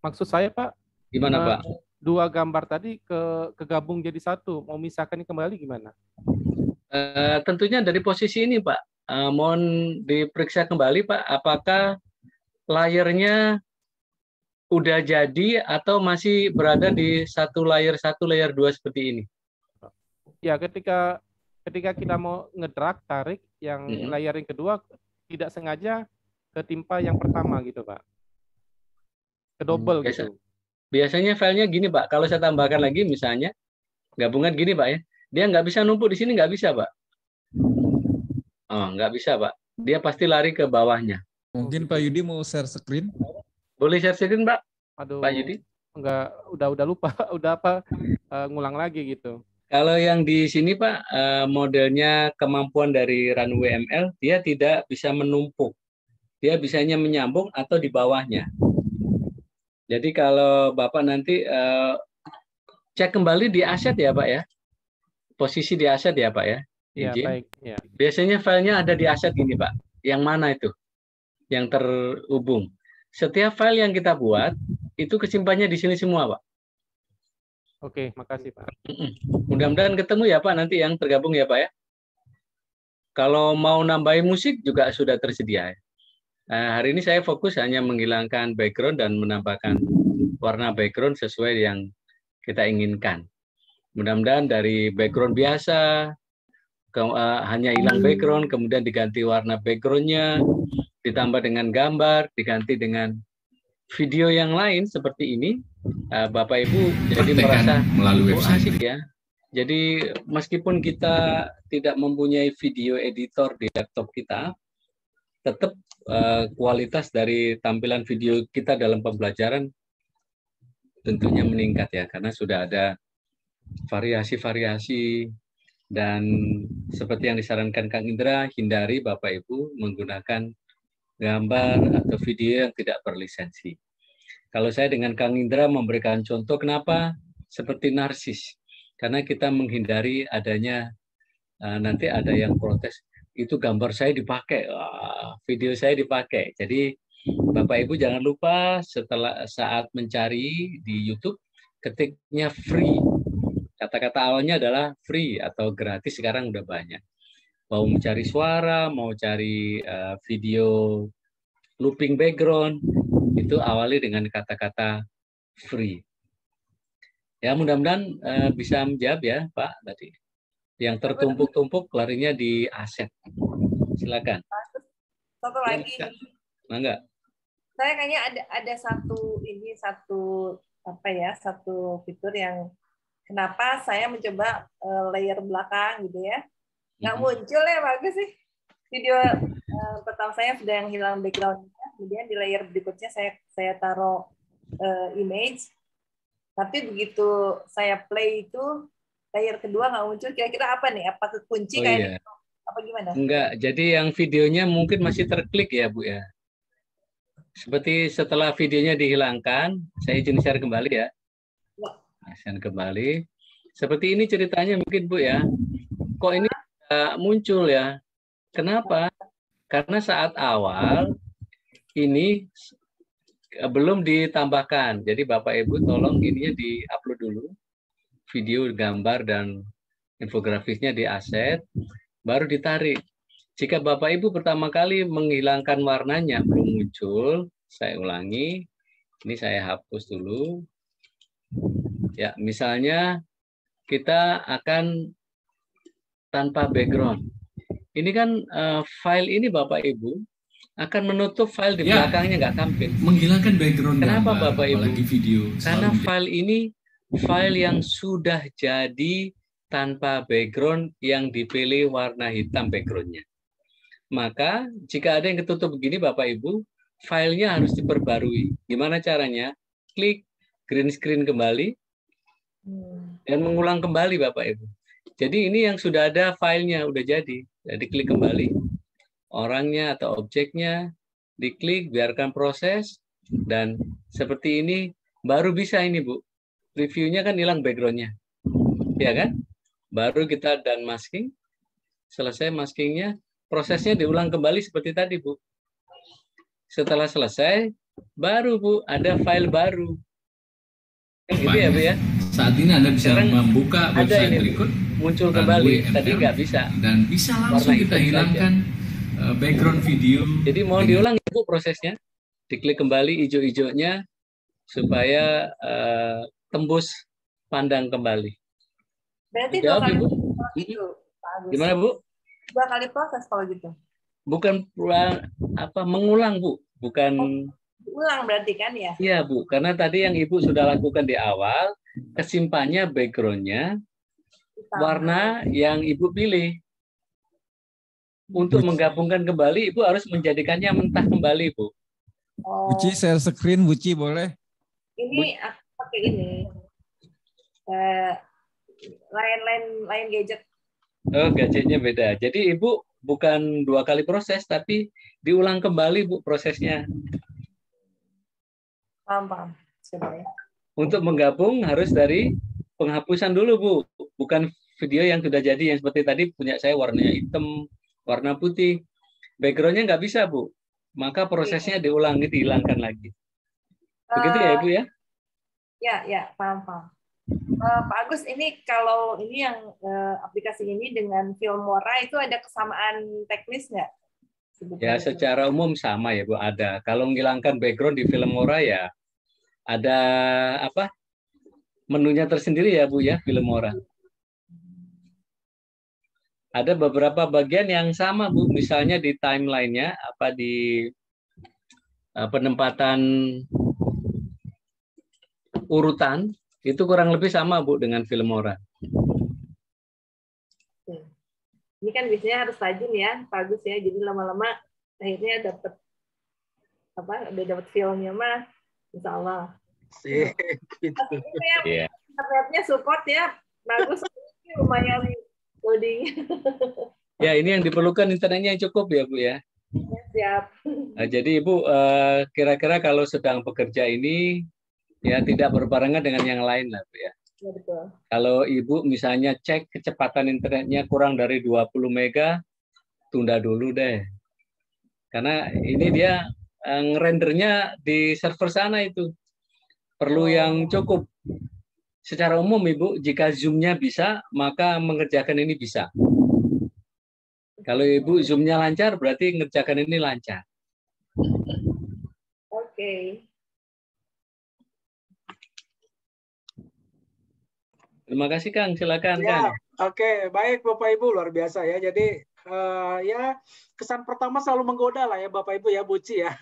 Maksud saya Pak, gimana Pak? 2 gambar tadi kegabung jadi 1. Mau misahkan kembali gimana? Tentunya dari posisi ini Pak. Mohon diperiksa kembali Pak, apakah layernya udah jadi atau masih berada di satu layer 2 seperti ini? Ya, ketika kita mau ngedrag, tarik yang layer yang kedua, tidak sengaja ketimpa yang pertama gitu Pak. Kedouble gitu. Biasanya filenya gini Pak, kalau saya tambahkan lagi misalnya, gabungan gini Pak ya, dia nggak bisa numpuk di sini, nggak bisa Pak. Oh, nggak bisa Pak. Dia pasti lari ke bawahnya. Mungkin Pak Yudi mau share screen? Boleh share screen Pak? Aduh, Pak Yudi? Enggak, udah lupa, udah ngulang lagi gitu. Kalau yang di sini Pak, modelnya kemampuan dari Runway ML, dia tidak bisa menumpuk. Dia bisanya menyambung atau di bawahnya. Jadi kalau Bapak nanti cek kembali di aset ya Pak ya. Posisi di aset ya Pak ya. Iya, baik. Ya. Biasanya filenya ada di aset gini Pak. Yang mana itu? Yang terhubung. Setiap file yang kita buat, itu kesimpannya di sini semua Pak. Oke, makasih Pak. Mudah-mudahan ketemu ya Pak nanti yang tergabung ya Pak ya. Kalau mau nambahin musik juga sudah tersedia. Hari ini saya fokus hanya menghilangkan background dan menambahkan warna background sesuai yang kita inginkan. Mudah-mudahan dari background biasa hanya hilang background, kemudian diganti warna backgroundnya, ditambah dengan gambar, diganti dengan video yang lain seperti ini, Bapak Ibu jadi merasa melalui website asik ya. Jadi meskipun kita tidak mempunyai video editor di laptop kita, tetap kualitas dari tampilan video kita dalam pembelajaran tentunya meningkat ya, karena sudah ada variasi-variasi. Dan seperti yang disarankan Kang Indra, hindari Bapak Ibu menggunakan gambar atau video yang tidak berlisensi. Kalau saya dengan Kang Indra memberikan contoh, kenapa seperti narsis? Karena kita menghindari adanya nanti ada yang protes, itu gambar saya dipakai, video saya dipakai. Jadi Bapak Ibu jangan lupa saat mencari di YouTube, ketiknya free. Kata-kata awalnya adalah free atau gratis, sekarang udah banyak. Mau mencari suara, mau cari video looping background, itu awali dengan kata-kata free. Ya mudah-mudahan bisa menjawab ya Pak tadi. Yang tertumpuk-tumpuk larinya di aset. Silakan. Satu lagi. Mangga. Saya kayaknya ada satu fitur yang kenapa saya mencoba layer belakang gitu ya. Nggak muncul ya, bagus sih. Video pertama saya sudah yang hilang background-nya, kemudian di layer berikutnya saya taruh image, tapi begitu saya play itu layer kedua nggak muncul. Kira-kira apa nih? Apa kekunci kayak gitu? Apa gimana? Enggak, jadi yang videonya mungkin masih terklik ya Bu ya. Seperti setelah videonya dihilangkan, saya izin share kembali ya. Share kembali. Seperti ini ceritanya mungkin Bu ya. Kok ini muncul ya? Kenapa? Karena saat awal ini belum ditambahkan. Jadi Bapak Ibu tolong ininya di-upload dulu. Video, gambar, dan infografisnya di aset, baru ditarik. Jika Bapak Ibu pertama kali menghilangkan warnanya belum muncul, saya ulangi. Ini saya hapus dulu. Ya, misalnya kita akan tanpa background. Ini kan file ini Bapak Ibu akan menutup file di belakangnya nggak tampil. Menghilangkan background. Kenapa gambar, Bapak Ibu? Apalagi video. Karena file ini file yang sudah jadi tanpa background yang dipilih warna hitam backgroundnya. Maka jika ada yang ketutup begini Bapak Ibu, filenya harus diperbarui. Gimana caranya? Klik green screen kembali dan mengulang kembali Bapak Ibu. Jadi ini yang sudah ada filenya, udah jadi. Jadi klik kembali, orangnya atau objeknya, diklik, biarkan proses, dan seperti ini baru bisa ini Bu. Reviewnya kan hilang backgroundnya, ya kan? Baru kita done masking, selesai maskingnya, prosesnya diulang kembali seperti tadi Bu. Setelah selesai, baru Bu ada file baru. Gitu ya Bu ya. Saat ini Anda bisa sekarang membuka website berikut, muncul kembali, tadi nggak bisa. Dan bisa langsung kita hilangkan background video. Jadi mau diulang ya Bu prosesnya. Diklik kembali hijau-hijaunya supaya tembus pandang kembali. Berarti Jawab, 2 kali Ibu. gitu, Pak Agus. Gimana Bu? 2 kali proses kalau gitu. Bukan mengulang Bu, bukan Ulang berarti kan ya? Iya Bu, karena tadi yang Ibu sudah lakukan di awal, kesimpannya backgroundnya warna yang Ibu pilih. Untuk menggabungkan kembali, Ibu harus menjadikannya mentah kembali Bu. Buci share screen, Buci boleh? Ini aku pakai ini. Lain gadget. Oh, gadgetnya beda. Jadi Ibu bukan 2 kali proses, tapi diulang kembali Bu prosesnya. Paham. Coba ya. Untuk menggabung harus dari penghapusan dulu Bu. Bukan video yang sudah jadi, yang seperti tadi punya saya warnanya hitam, warna putih. Backgroundnya nggak bisa Bu. Maka prosesnya diulangi, dihilangkan lagi. Begitu ya Ibu ya? Ya, paham. Pak Agus, ini kalau ini yang aplikasi ini dengan Filmora itu ada kesamaan teknis nggak? Ya, secara umum sama ya Bu, ada. Kalau menghilangkan background di Filmora ya ada menunya tersendiri ya Bu ya, Filmora. ada beberapa bagian yang sama, Bu. Misalnya di timeline-nya, apa di penempatan urutan, itu kurang lebih sama, Bu, dengan Filmora. Ini kan biasanya harus rajin ya, bagus ya. Jadi lama-lama akhirnya dapat udah dapat filmnya mah, insya Allah. Gitu. Iya. Internetnya support ya, bagus. Lumayan loading. Ya, ini yang diperlukan internetnya yang cukup ya, Bu ya. Siap. Nah, jadi Ibu kira-kira kalau sedang bekerja ini ya tidak berbarengan dengan yang lain lah, Bu ya. Ya, betul. Kalau Ibu misalnya cek kecepatan internetnya kurang dari 20 mega, tunda dulu deh. Karena ini dia ngerendernya di server sana itu. Perlu yang cukup. Secara umum Ibu, jika Zoom-nya bisa, maka mengerjakan ini bisa. Kalau Ibu Zoom-nya lancar, berarti mengerjakan ini lancar. Oke. Terima kasih Kang, silakan Ya, Kang. Oke, baik Bapak Ibu, luar biasa ya. Jadi ya kesan pertama selalu menggoda lah ya Bapak Ibu ya, Buci ya.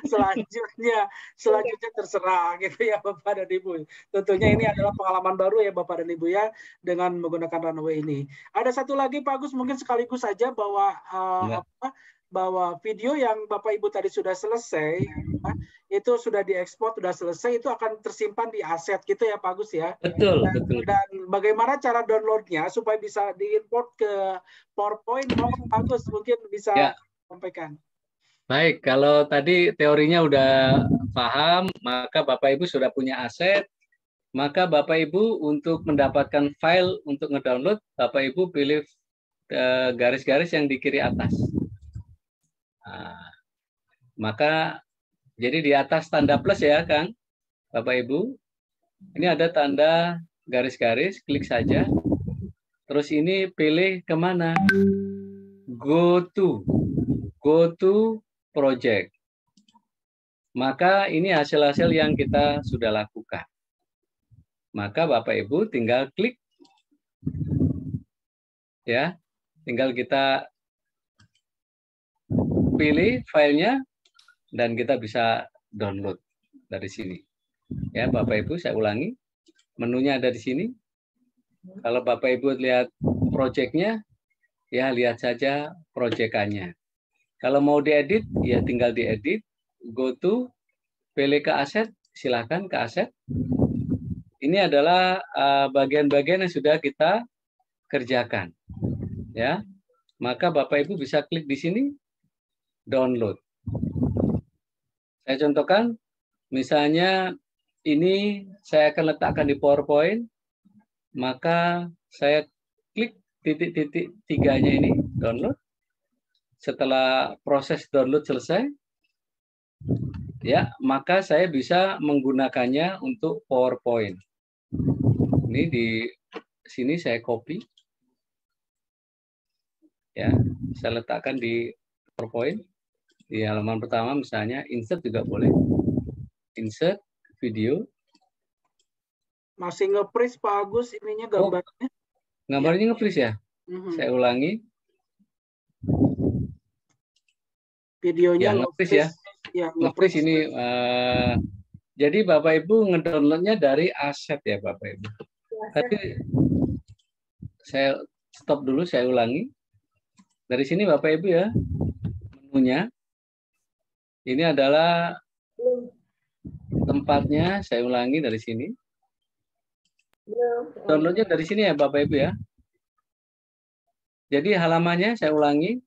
selanjutnya terserah gitu ya Bapak dan Ibu. Tentunya ini adalah pengalaman baru ya Bapak dan Ibu ya dengan menggunakan runway ini. Ada satu lagi Pak Agus, mungkin sekaligus saja bahwa bahwa video yang Bapak Ibu tadi sudah selesai itu sudah diekspor, sudah selesai, itu akan tersimpan di aset gitu ya Pak Agus ya. Betul. Dan bagaimana cara downloadnya supaya bisa diimport ke PowerPoint, Pak Agus mungkin bisa sampaikan. Baik, kalau tadi teorinya udah paham, maka Bapak Ibu sudah punya aset, maka Bapak Ibu untuk mendapatkan file untuk ngedownload, Bapak Ibu pilih garis-garis yang di kiri atas. Nah, maka jadi di atas tanda plus ya, Kang, Bapak Ibu, ini ada tanda garis-garis, klik saja. Terus ini pilih kemana? Go to project. Maka ini hasil-hasil yang kita sudah lakukan. Maka Bapak Ibu tinggal klik. Ya, tinggal kita pilih filenya dan kita bisa download dari sini. Ya, Bapak Ibu saya ulangi. Menunya ada di sini. Kalau Bapak Ibu lihat project-nya, ya lihat saja proyekannya. Kalau mau diedit, ya tinggal diedit. Go to, pilih ke aset, silakan ke aset. Ini adalah bagian-bagian yang sudah kita kerjakan. Ya, maka Bapak Ibu bisa klik di sini, download. Saya contohkan, misalnya ini saya akan letakkan di PowerPoint, maka saya klik titik-titik tiganya ini, download. Setelah proses download selesai, ya, maka saya bisa menggunakannya untuk PowerPoint. Ini di sini saya copy. Ya, saya letakkan di PowerPoint. Di halaman pertama misalnya, insert juga boleh. Insert video. Masih nge-freeze Pak Agus ininya gambarnya. Gambarnya nge-freeze ya? Saya ulangi. Videonya nge-freeze ya. Nge-freeze ini. Jadi Bapak Ibu ngedownloadnya dari aset ya Bapak Ibu. Tapi saya stop dulu, saya ulangi. Dari sini Bapak Ibu ya, menunya. Ini adalah tempatnya, saya ulangi dari sini. Downloadnya dari sini ya Bapak Ibu ya. Jadi halamannya saya ulangi.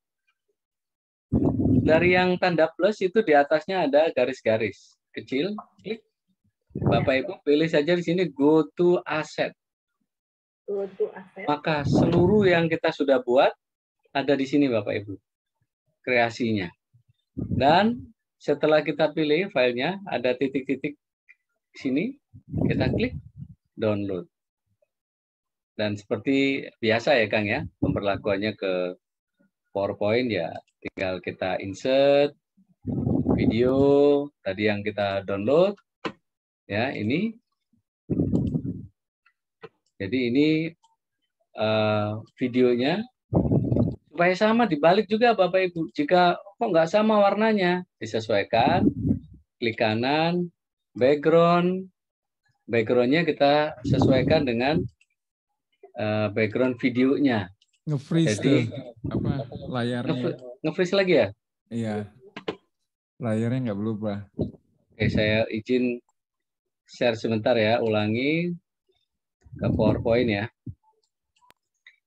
Dari yang tanda plus itu di atasnya ada garis-garis kecil. Klik. Bapak Ibu pilih saja di sini go to asset. Maka seluruh yang kita sudah buat ada di sini Bapak Ibu. Kreasinya. Dan setelah kita pilih filenya, ada titik-titik sini, kita klik download. Dan seperti biasa ya Kang ya, pemberlakuannya ke PowerPoint ya, tinggal kita insert video tadi yang kita download. Ya, ini. Jadi ini videonya supaya sama. Dibalik juga Bapak Ibu, jika kok nggak sama warnanya, disesuaikan, klik kanan, backgroundnya kita sesuaikan dengan background videonya. Nge-freeze Jadi apa layarnya? Nge-freeze lagi ya? Iya, layarnya nggak berubah. Oke, saya izin share sebentar ya, ulangi ke PowerPoint ya.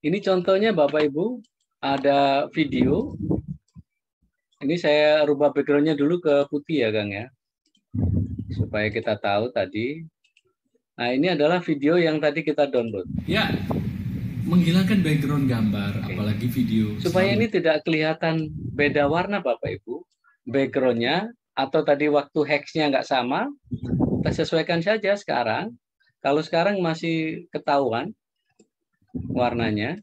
Ini contohnya Bapak Ibu, ada video. Ini saya rubah backgroundnya dulu ke putih ya Kang ya, supaya kita tahu tadi. Nah ini adalah video yang tadi kita download. Ya, menghilangkan background gambar, apalagi video. Supaya ini tidak kelihatan beda warna Bapak Ibu, backgroundnya atau tadi waktu hexnya nggak sama, kita sesuaikan saja sekarang. Kalau sekarang masih ketahuan warnanya,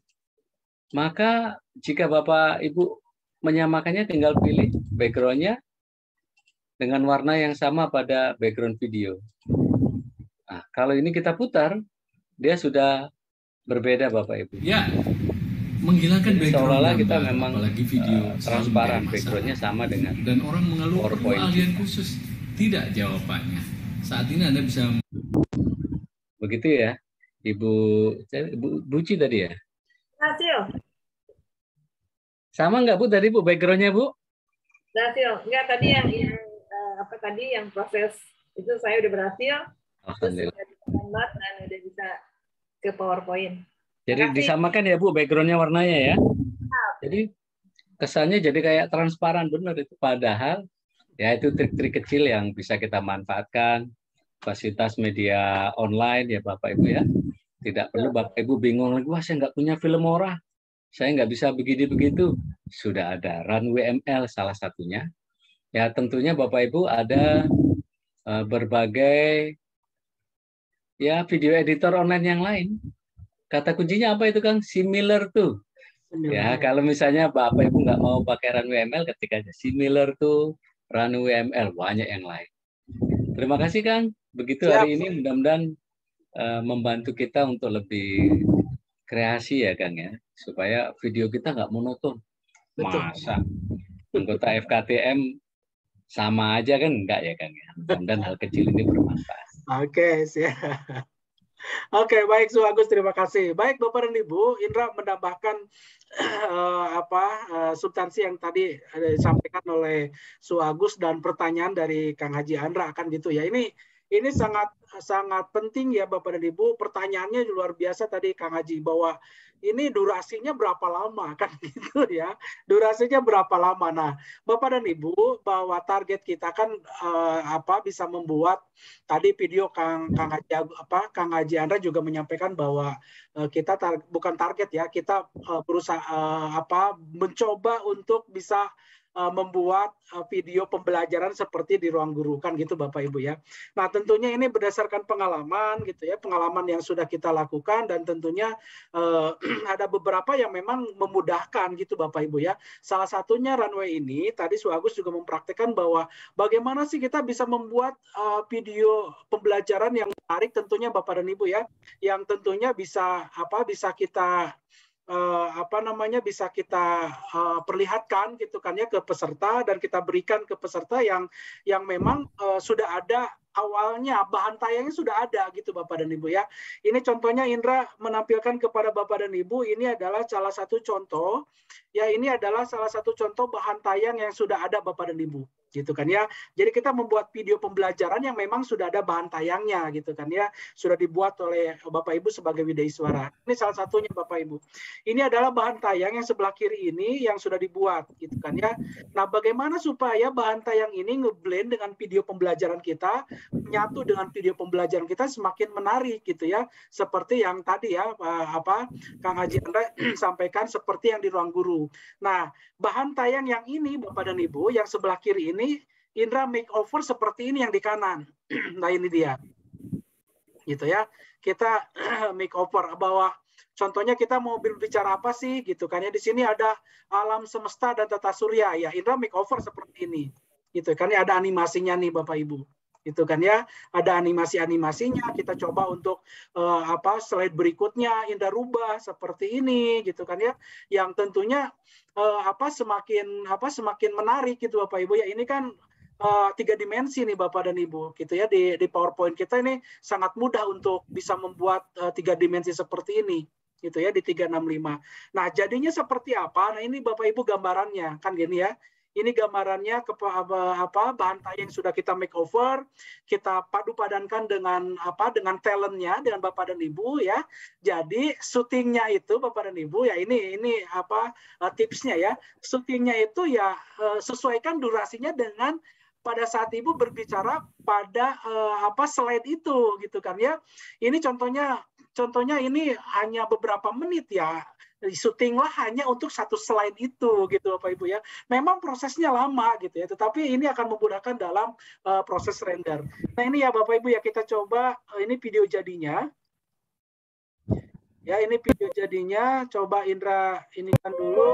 maka jika Bapak Ibu menyamakannya, tinggal pilih backgroundnya dengan warna yang sama pada background video. Nah, kalau ini kita putar, dia sudah berbeda Bapak Ibu. Ya, menghilangkan background seolah-olah gambar, kita memang apalagi video transparan, backgroundnya sama dengan. Dan orang mengeluh perlu PowerPoint. ahlian khusus. Tidak jawabannya. Saat ini Anda bisa. Begitu ya, Ibu Buci tadi ya. Berhasil. Sama nggak Bu tadi Bu backgroundnya Bu? Berhasil. Enggak, tadi yang proses itu saya udah berhasil. Alhamdulillah. Terus udah bisa download dan udah bisa ke PowerPoint. Jadi disamakan ya Bu backgroundnya warnanya ya. Jadi kesannya jadi kayak transparan benar itu. Padahal ya itu trik-trik kecil yang bisa kita manfaatkan. Fasilitas media online ya Bapak Ibu ya. Tidak perlu Bapak Ibu bingung lagi, wah saya nggak punya Filmora, saya nggak bisa begini begitu. Sudah ada Runway ML salah satunya. Ya tentunya Bapak Ibu ada berbagai ya video editor online yang lain. Kata kuncinya apa itu Kang? Similar to. Ya kalau misalnya Bapak Ibu nggak mau pakai Runway ML, ketik aja similar to Runway ML, banyak yang lain. Terima kasih Kang. Begitu hari ini mudah-mudahan membantu kita untuk lebih kreasi ya Kang ya, supaya video kita nggak monoton. Betul. Masa anggota FKTM sama aja kan enggak ya Kang ya. Mudah-mudahan hal kecil ini bermanfaat. Oke, siap. Oke, baik Su Agus, terima kasih. Baik Bapak dan Ibu, Indra menambahkan substansi yang tadi disampaikan oleh Su Agus dan pertanyaan dari Kang Haji Andra akan gitu ya. Ini sangat penting ya Bapak dan Ibu. Pertanyaannya luar biasa tadi Kang Haji, bahwa ini durasinya berapa lama kan gitu ya. Durasinya berapa lama. Nah, Bapak dan Ibu, bahwa target kita kan bisa membuat tadi video Kang Haji Andra juga menyampaikan bahwa kita bukan target ya, kita berusaha mencoba untuk bisa membuat video pembelajaran seperti di ruang guru kan gitu Bapak Ibu ya. Nah tentunya ini berdasarkan pengalaman gitu ya, pengalaman yang sudah kita lakukan, dan tentunya ada beberapa yang memang memudahkan gitu Bapak Ibu ya. Salah satunya Runway ini tadi Su Agus juga mempraktikkan bahwa bagaimana sih kita bisa membuat video pembelajaran yang menarik tentunya Bapak dan Ibu ya, yang tentunya bisa kita bisa kita perlihatkan gitu kan ya ke peserta, dan kita berikan ke peserta yang memang sudah ada awalnya, bahan tayangnya sudah ada gitu Bapak dan Ibu ya. Ini contohnya Indra menampilkan kepada Bapak dan Ibu, ini adalah salah satu contoh ya, ini adalah salah satu contoh bahan tayang yang sudah ada Bapak dan Ibu gitu kan ya. Jadi kita membuat video pembelajaran yang memang sudah ada bahan tayangnya gitu kan ya, sudah dibuat oleh Bapak Ibu sebagai wideiswara. Ini salah satunya Bapak Ibu. Ini adalah bahan tayang yang sebelah kiri ini yang sudah dibuat gitu kan ya. Nah, bagaimana supaya bahan tayang ini ngeblend dengan video pembelajaran kita, menyatu dengan video pembelajaran kita semakin menarik gitu ya. Seperti yang tadi ya Kang Haji Andra sampaikan, seperti yang di ruang guru. Nah, bahan tayang yang ini Bapak dan Ibu, yang sebelah kiri ini Indra makeover seperti ini yang di kanan. Nah, ini dia. Gitu ya. Kita makeover bahwa contohnya kita mau berbicara apa sih gitu kan ya. Di sini ada alam semesta dan tata surya ya. Indra makeover seperti ini. Gitu kan ya, ada animasinya nih Bapak Ibu. gitu kan ya. Ada animasi-animasinya, kita coba untuk slide berikutnya Indra rubah seperti ini gitu kan ya, yang tentunya semakin menarik gitu Bapak Ibu ya. Ini kan 3 dimensi nih Bapak dan Ibu gitu ya. Di PowerPoint kita ini sangat mudah untuk bisa membuat 3 dimensi seperti ini gitu ya di 365. Nah, jadinya seperti apa? Nah, ini Bapak Ibu gambarannya kan gini ya. Ini gambarannya bahan tayang yang sudah kita makeover, kita padu padankan dengan talentnya dengan Bapak dan Ibu ya. Jadi syutingnya itu Bapak dan Ibu ya, ini tipsnya ya. Syutingnya itu ya sesuaikan durasinya dengan pada saat Ibu berbicara pada slide itu gitu kan ya. Ini contohnya ini hanya beberapa menit ya. Syutinglah hanya untuk satu slide itu gitu Bapak Ibu ya. Memang prosesnya lama gitu ya, tetapi ini akan memudahkan dalam proses render. Nah, ini ya Bapak Ibu ya, kita coba ini video jadinya. Ya, ini video jadinya. Coba Indra ini kan dulu.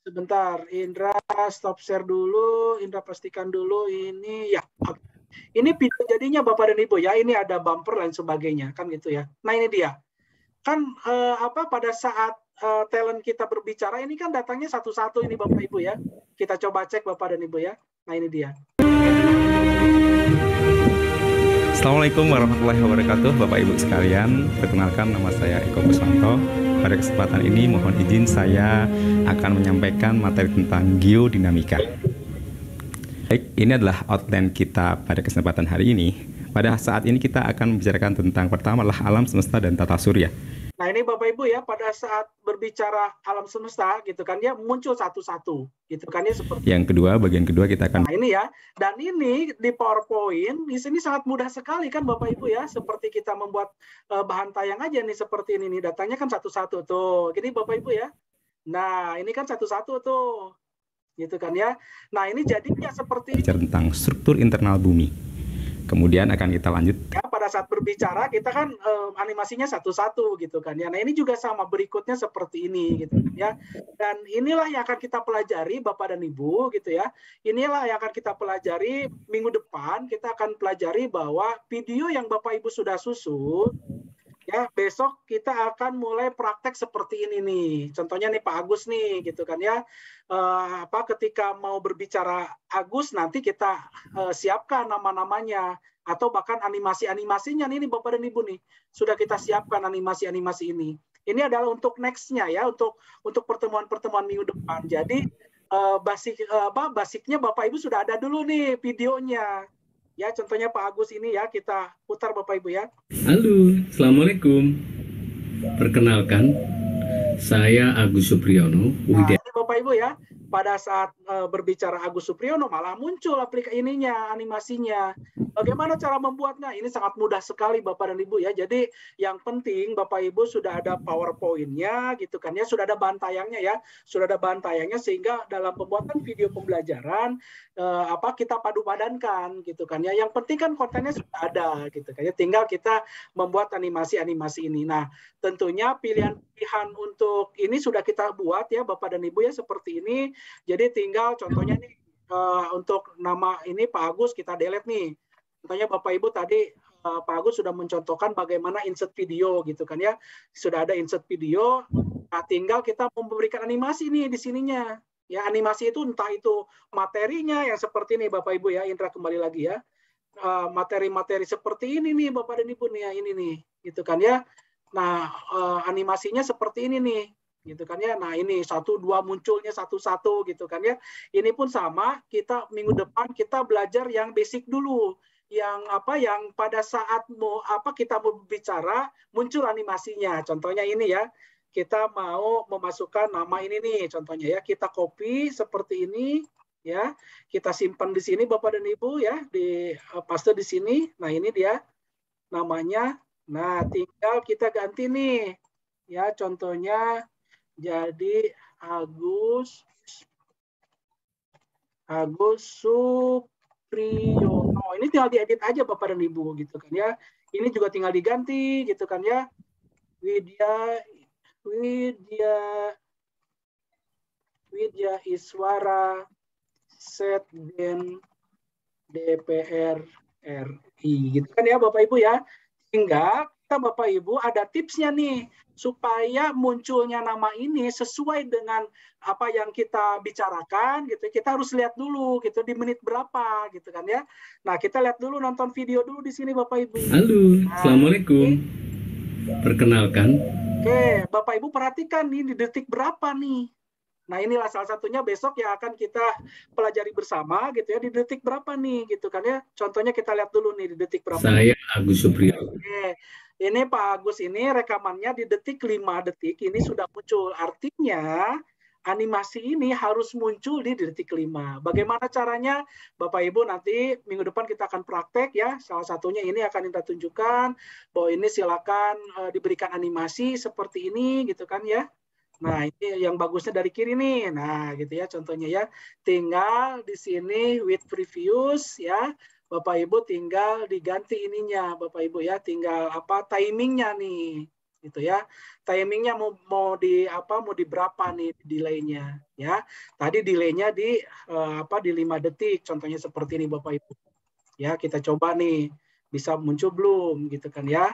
Sebentar, Indra stop share dulu, Indra pastikan dulu ini ya. Ini video jadinya Bapak dan Ibu ya. Ini ada bumper dan sebagainya kan gitu ya. Nah, ini dia. Kan pada saat talent kita berbicara ini kan datangnya satu-satu ini Bapak Ibu ya. Kita coba cek Bapak dan Ibu ya. Nah, ini dia. Assalamualaikum warahmatullahi wabarakatuh Bapak Ibu sekalian. Perkenalkan, nama saya Eko Kuswanto. Pada kesempatan ini mohon izin saya akan menyampaikan materi tentang geodinamika. Baik, ini adalah outline kita pada kesempatan hari ini. Pada saat ini kita akan membicarakan tentang pertama adalah alam semesta dan tata surya. Nah, ini Bapak Ibu ya, pada saat berbicara alam semesta gitu kan ya, muncul satu-satu gitu kan ya seperti. Yang kedua, bagian kedua kita akan. Nah, ini ya, dan ini di PowerPoint di sini sangat mudah sekali kan Bapak Ibu ya, seperti kita membuat bahan tayang aja nih seperti ini nih, datanya kan satu-satu tuh. Gini Bapak Ibu ya. Nah, ini kan satu-satu tuh. Gitu kan ya. Nah, ini jadinya seperti bicara tentang struktur internal bumi. Kemudian akan kita lanjut. Ya, pada saat berbicara kita kan animasinya satu-satu gitu kan ya. Nah, ini juga sama berikutnya seperti ini gitu kan ya. Dan inilah yang akan kita pelajari Bapak dan Ibu gitu ya. Inilah yang akan kita pelajari minggu depan. Kita akan pelajari bahwa video yang Bapak Ibu sudah susun ya, besok kita akan mulai praktek seperti ini nih. Contohnya nih Pak Agus nih gitu kan ya. Ketika mau berbicara Agus nanti kita siapkan nama-namanya atau bahkan animasi-animasinya nih Bapak dan Ibu nih. Sudah kita siapkan animasi-animasi ini. Ini adalah untuk next-nya ya, untuk pertemuan-pertemuan minggu depan. Jadi basicnya Bapak Ibu sudah ada dulu nih videonya. Ya, contohnya Pak Agus ini ya, kita putar Bapak Ibu ya. Halo, Assalamualaikum. Perkenalkan, saya Agus Supriyono. Nah, ini Bapak Ibu ya, pada saat berbicara Agus Supriyono malah muncul aplikasi ininya, animasinya. Bagaimana cara membuatnya? Ini sangat mudah sekali Bapak dan Ibu ya. Jadi yang penting Bapak Ibu sudah ada PowerPoint-nya gitu kan ya, sudah ada bahan tayangnya ya, sudah ada bahan tayangnya sehingga dalam pembuatan video pembelajaran kita padu-padankan gitu kan ya. Yang penting kan kontennya sudah ada gitu kan ya. Tinggal kita membuat animasi-animasi ini. Nah, tentunya pilihan-pilihan untuk ini sudah kita buat ya Bapak dan Ibu ya seperti ini. Jadi tinggal contohnya nih untuk nama ini Pak Agus kita delete nih. Contohnya Bapak Ibu tadi Pak Agus sudah mencontohkan bagaimana insert video gitu kan ya. Sudah ada insert video. Nah, tinggal kita memberikan animasi nih di sininya. Ya, animasi itu entah itu materinya yang seperti ini Bapak Ibu ya. Indra kembali lagi ya. Materi-materi seperti ini nih Bapak dan Ibu nih ya, ini nih gitu kan ya. Nah, animasinya seperti ini nih gitu kan ya. Nah, ini 1 2 munculnya satu-satu gitu kan ya. Ini pun sama, kita minggu depan kita belajar yang basic dulu. Yang pada saat kita mau bicara muncul animasinya. Contohnya ini ya. Kita mau memasukkan nama ini nih contohnya ya. Kita copy seperti ini ya. Kita simpan di sini Bapak dan Ibu ya, di paste di sini. Nah, ini dia namanya. Nah, tinggal kita ganti nih. Ya, contohnya jadi Agus Supriyono. Ini tinggal diedit aja Bapak dan Ibu gitu kan ya. Ini juga tinggal diganti gitu kan ya. Widya Iswara Setden DPR RI gitu kan ya Bapak Ibu ya. Sehingga kita Bapak Ibu ada tipsnya nih supaya munculnya nama ini sesuai dengan apa yang kita bicarakan gitu. Kita harus lihat dulu gitu di menit berapa gitu kan ya. Nah, kita lihat dulu, nonton video dulu di sini Bapak Ibu. Halo, Assalamualaikum. Perkenalkan. Oke, Bapak Ibu perhatikan nih di detik berapa nih. Nah, inilah salah satunya besok yang akan kita pelajari bersama gitu ya, di detik berapa nih gitu kan ya. Contohnya kita lihat dulu nih di detik berapa. Saya Agus Supriyo. Oke. Ini Pak Agus ini rekamannya di detik 5 detik ini sudah muncul. Artinya animasi ini harus muncul di detik 5. Bagaimana caranya? Bapak Ibu nanti minggu depan kita akan praktek ya. Salah satunya ini akan kita tunjukkan bahwa ini silakan diberikan animasi seperti ini gitu kan ya. Nah, ini yang bagusnya dari kiri nih. Nah, gitu ya contohnya ya. Tinggal di sini with previous ya. Bapak Ibu tinggal diganti ininya, Bapak Ibu ya, tinggal apa timingnya nih. Gitu ya. Timingnya mau di apa, mau di berapa nih delaynya ya. Tadi delaynya di di 5 detik, contohnya seperti ini Bapak Ibu. Ya, kita coba nih bisa muncul belum gitu kan ya.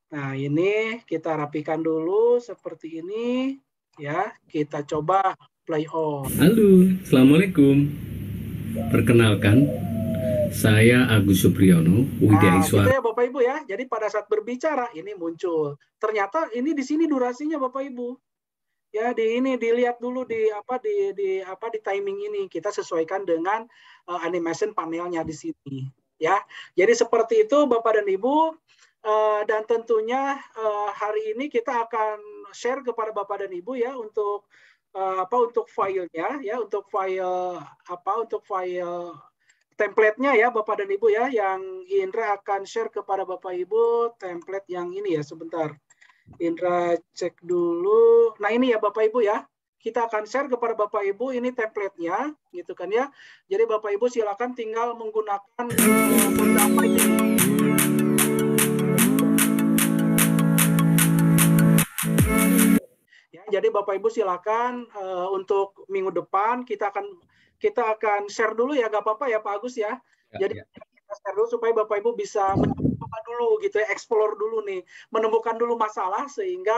Nah, ini kita rapikan dulu seperti ini ya. Kita coba play on. Halo, Assalamualaikum. Perkenalkan, saya Agus Supriyono, Widya Iswara. Gitu ya Bapak Ibu ya. Jadi pada saat berbicara ini muncul. Ternyata ini di sini durasinya Bapak Ibu. Ya, di ini dilihat dulu di timing ini kita sesuaikan dengan animation panelnya di sini ya. Jadi seperti itu Bapak dan Ibu. Dan tentunya hari ini kita akan share kepada Bapak dan Ibu ya untuk untuk filenya ya, untuk file template-nya ya Bapak dan Ibu ya, yang Indra akan share kepada Bapak Ibu template yang ini ya, sebentar. Indra cek dulu. Nah, ini ya Bapak Ibu ya. Kita akan share kepada Bapak Ibu ini template-nya gitu kan ya. Jadi Bapak Ibu silakan tinggal menggunakan beberapa ini. Ya, jadi Bapak Ibu silakan untuk minggu depan kita akan share dulu ya, nggak apa-apa ya Pak Agus ya. Jadi kita share dulu supaya Bapak Ibu bisa mencoba dulu gitu ya, explore dulu nih, menemukan dulu masalah sehingga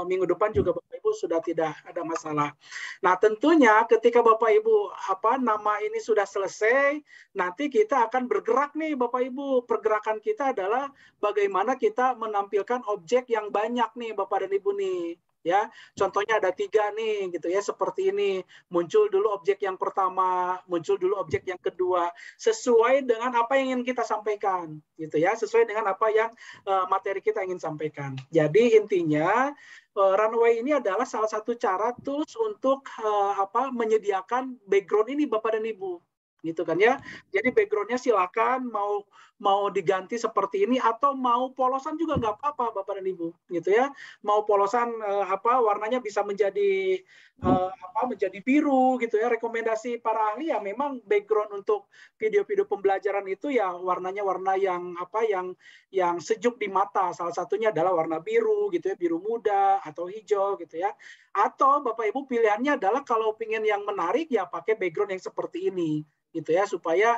minggu depan juga Bapak Ibu sudah tidak ada masalah. Nah, tentunya ketika Bapak Ibu nama ini sudah selesai, nanti kita akan bergerak nih Bapak Ibu. Pergerakan kita adalah bagaimana kita menampilkan objek yang banyak nih Bapak dan Ibu nih. Ya, contohnya ada 3 nih gitu ya, seperti ini. Muncul dulu objek yang pertama, muncul dulu objek yang kedua, sesuai dengan apa yang ingin kita sampaikan gitu ya, sesuai dengan apa yang materi kita ingin sampaikan. Jadi intinya runway ini adalah salah satu cara tools untuk menyediakan background ini Bapak dan Ibu gitu kan ya. Jadi backgroundnya silakan mau diganti seperti ini atau mau polosan juga nggak apa-apa Bapak dan Ibu gitu ya. Mau polosan warnanya bisa menjadi menjadi biru gitu ya. Rekomendasi para ahli ya memang background untuk video-video pembelajaran itu ya warnanya warna yang yang sejuk di mata. Salah satunya adalah warna biru gitu ya, biru muda atau hijau gitu ya. Atau Bapak Ibu pilihannya adalah kalau ingin yang menarik ya pakai background yang seperti ini gitu ya, supaya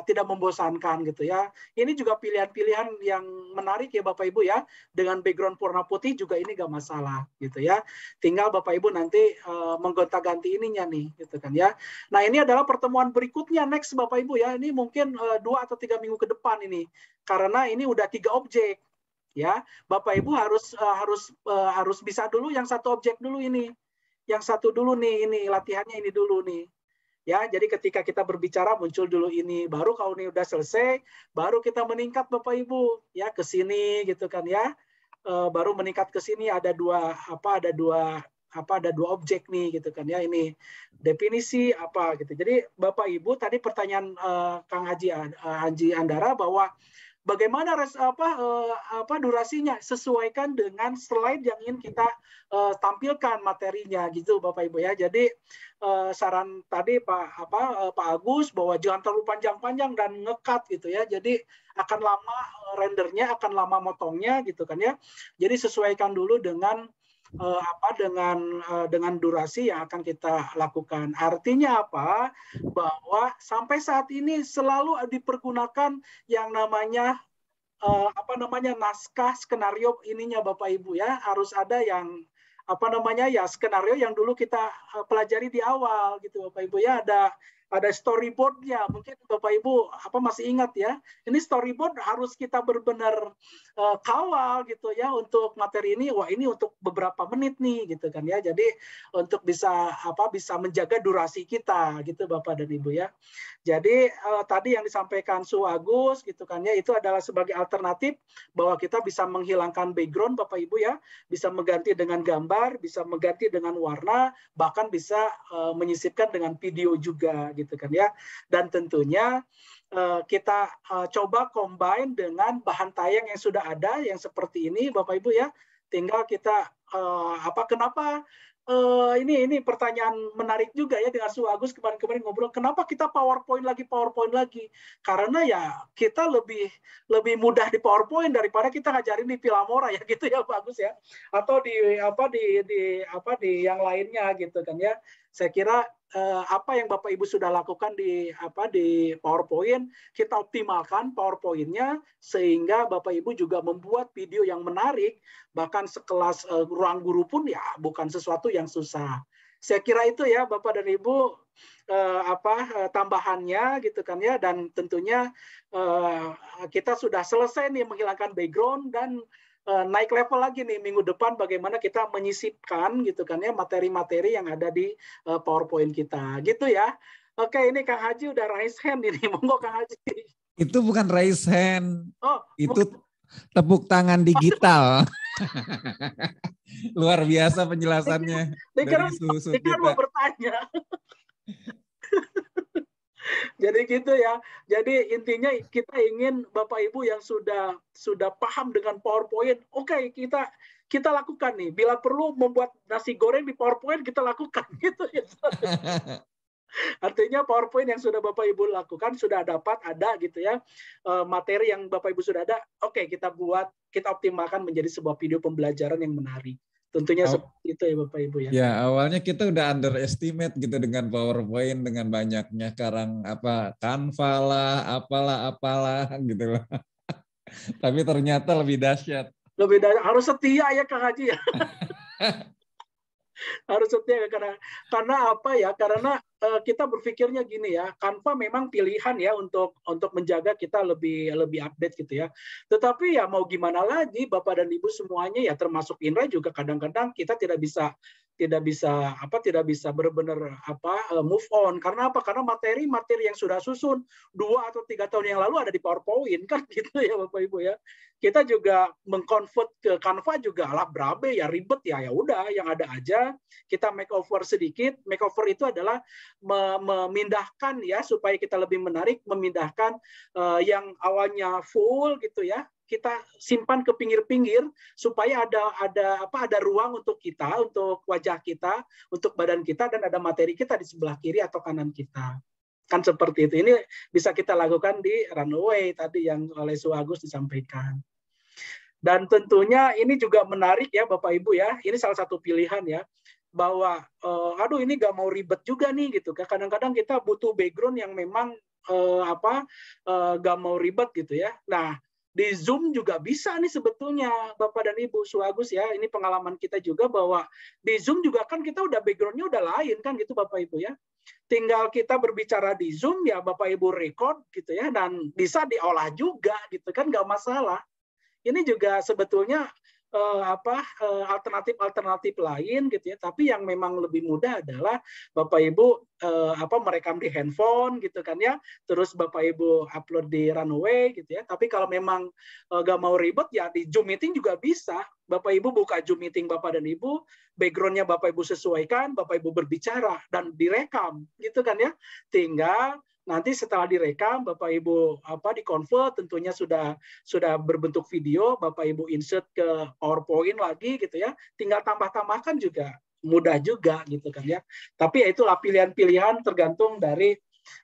tidak membosankan gitu ya. Ini juga pilihan-pilihan yang menarik ya Bapak Ibu ya, dengan background warna putih juga ini gak masalah gitu ya. Tinggal Bapak Ibu nanti menggonta-ganti ininya nih gitu kan ya. Nah, ini adalah pertemuan berikutnya next Bapak Ibu ya. Ini mungkin 2 atau 3 minggu ke depan ini, karena ini udah 3 objek ya. Bapak Ibu harus bisa dulu yang 1 objek dulu ini, yang 1 dulu nih, ini latihannya ini dulu nih. Ya, jadi ketika kita berbicara muncul dulu ini, baru kalau ini udah selesai, baru kita meningkat Bapak Ibu ya ke sini gitu kan ya. Baru meningkat ke sini ada dua objek nih gitu kan ya, ini definisi apa gitu. Jadi Bapak Ibu tadi pertanyaan Kang Haji Andara bahwa bagaimana durasinya, sesuaikan dengan slide yang ingin kita tampilkan materinya gitu Bapak Ibu ya. Jadi saran tadi Pak Agus bahwa jangan terlalu panjang-panjang dan ngekat gitu ya. Jadi akan lama rendernya, akan lama motongnya gitu kan ya. Jadi sesuaikan dulu dengan dengan durasi yang akan kita lakukan. Artinya apa? Bahwa sampai saat ini selalu dipergunakan yang namanya naskah skenario ininya Bapak Ibu ya, harus ada yang skenario yang dulu kita pelajari di awal gitu Bapak Ibu ya, ada storyboardnya. Mungkin Bapak Ibu masih ingat ya, ini storyboard harus kita benar-benar kawal gitu ya untuk materi ini. Wah, ini untuk beberapa menit nih gitu kan ya, jadi untuk bisa menjaga durasi kita gitu Bapak dan Ibu ya. Jadi tadi yang disampaikan Su Agus gitu kan ya, itu adalah sebagai alternatif bahwa kita bisa menghilangkan background Bapak Ibu ya, bisa mengganti dengan gambar, bisa mengganti dengan warna, bahkan bisa menyisipkan dengan video juga gitu kan ya. Dan tentunya kita coba combine dengan bahan tayang yang sudah ada yang seperti ini Bapak Ibu ya. Tinggal kita kenapa ini pertanyaan menarik juga ya dengan Su Agus kemarin ngobrol, kenapa kita PowerPoint lagi? Karena ya kita lebih mudah di PowerPoint daripada kita ngajarin di Filmora ya gitu ya Pak Agus ya, atau di yang lainnya gitu kan ya. Saya kira apa yang Bapak Ibu sudah lakukan di PowerPoint, kita optimalkan PowerPoint-nya sehingga Bapak Ibu juga membuat video yang menarik, bahkan sekelas ruang guru pun ya bukan sesuatu yang susah. Saya kira itu ya Bapak dan Ibu tambahannya gitu kan ya, dan tentunya kita sudah selesai nih menghilangkan background dan naik level lagi nih minggu depan bagaimana kita menyisipkan gitu kan ya materi-materi yang ada di PowerPoint kita gitu ya. Oke, ini Kang Haji udah raise hand ini. Monggo Kang Haji. Itu bukan raise hand. Oh, itu tepuk tangan digital. Luar biasa penjelasannya. Dikira mau bertanya. Jadi gitu ya. Jadi intinya kita ingin Bapak Ibu yang sudah paham dengan PowerPoint, oke, kita lakukan nih. Bila perlu membuat nasi goreng di PowerPoint, kita lakukan gitu ya. Artinya PowerPoint yang sudah Bapak Ibu lakukan sudah ada gitu ya. Materi yang Bapak Ibu sudah ada, oke, kita optimalkan menjadi sebuah video pembelajaran yang menarik. Tentunya seperti itu ya Bapak Ibu ya. Ya, awalnya kita udah underestimate gitu dengan PowerPoint, dengan banyaknya sekarang Canva lah, apalah gitu loh. Tapi ternyata lebih dahsyat. Harus setia ya Kang Haji ya. Harus setia karena apa ya? Karena kita berpikirnya gini ya, Canva memang pilihan ya untuk menjaga kita lebih update gitu ya. Tetapi ya mau gimana lagi Bapak dan Ibu semuanya ya, termasuk Indra juga kadang-kadang kita tidak bisa benar-benar move on. Karena apa? Karena materi yang sudah susun 2 atau 3 tahun yang lalu ada di PowerPoint kan gitu ya Bapak Ibu ya. Kita juga mengconvert ke Canva juga berabe ya, ribet ya udah yang ada aja kita makeover sedikit. Makeover itu adalah memindahkan ya supaya kita lebih menarik, memindahkan yang awalnya full gitu ya, kita simpan ke pinggir-pinggir supaya ada ruang untuk kita, untuk wajah kita, untuk badan kita, dan ada materi kita di sebelah kiri atau kanan kita. Kan seperti itu. Ini bisa kita lakukan di Runway tadi yang oleh Su Agus disampaikan. Dan tentunya ini juga menarik ya Bapak Ibu ya. Ini salah satu pilihan ya, bahwa ini gak mau ribet juga nih gitu. Kadang-kadang kita butuh background yang memang gak mau ribet gitu ya. Nah, di Zoom juga bisa nih sebetulnya Bapak dan Ibu, Su Agus ya. Ini pengalaman kita juga bahwa di Zoom juga kan kita udah background-nya udah lain kan gitu Bapak Ibu ya. Tinggal kita berbicara di Zoom ya Bapak Ibu record gitu ya, dan bisa diolah juga gitu kan, nggak masalah. Ini juga sebetulnya alternatif lain gitu ya, tapi yang memang lebih mudah adalah Bapak Ibu merekam di handphone gitu kan ya, terus Bapak Ibu upload di Runway gitu ya. Tapi kalau memang nggak mau ribet ya di Zoom meeting juga bisa. Bapak Ibu buka Zoom meeting Bapak dan Ibu, backgroundnya Bapak Ibu sesuaikan, Bapak Ibu berbicara dan direkam gitu kan ya. Tinggal nanti setelah direkam, Bapak Ibu di-convert, tentunya sudah berbentuk video, Bapak Ibu insert ke PowerPoint lagi gitu ya. Tinggal tambah-tambahkan juga mudah juga gitu kan ya. Tapi ya itulah pilihan-pilihan tergantung dari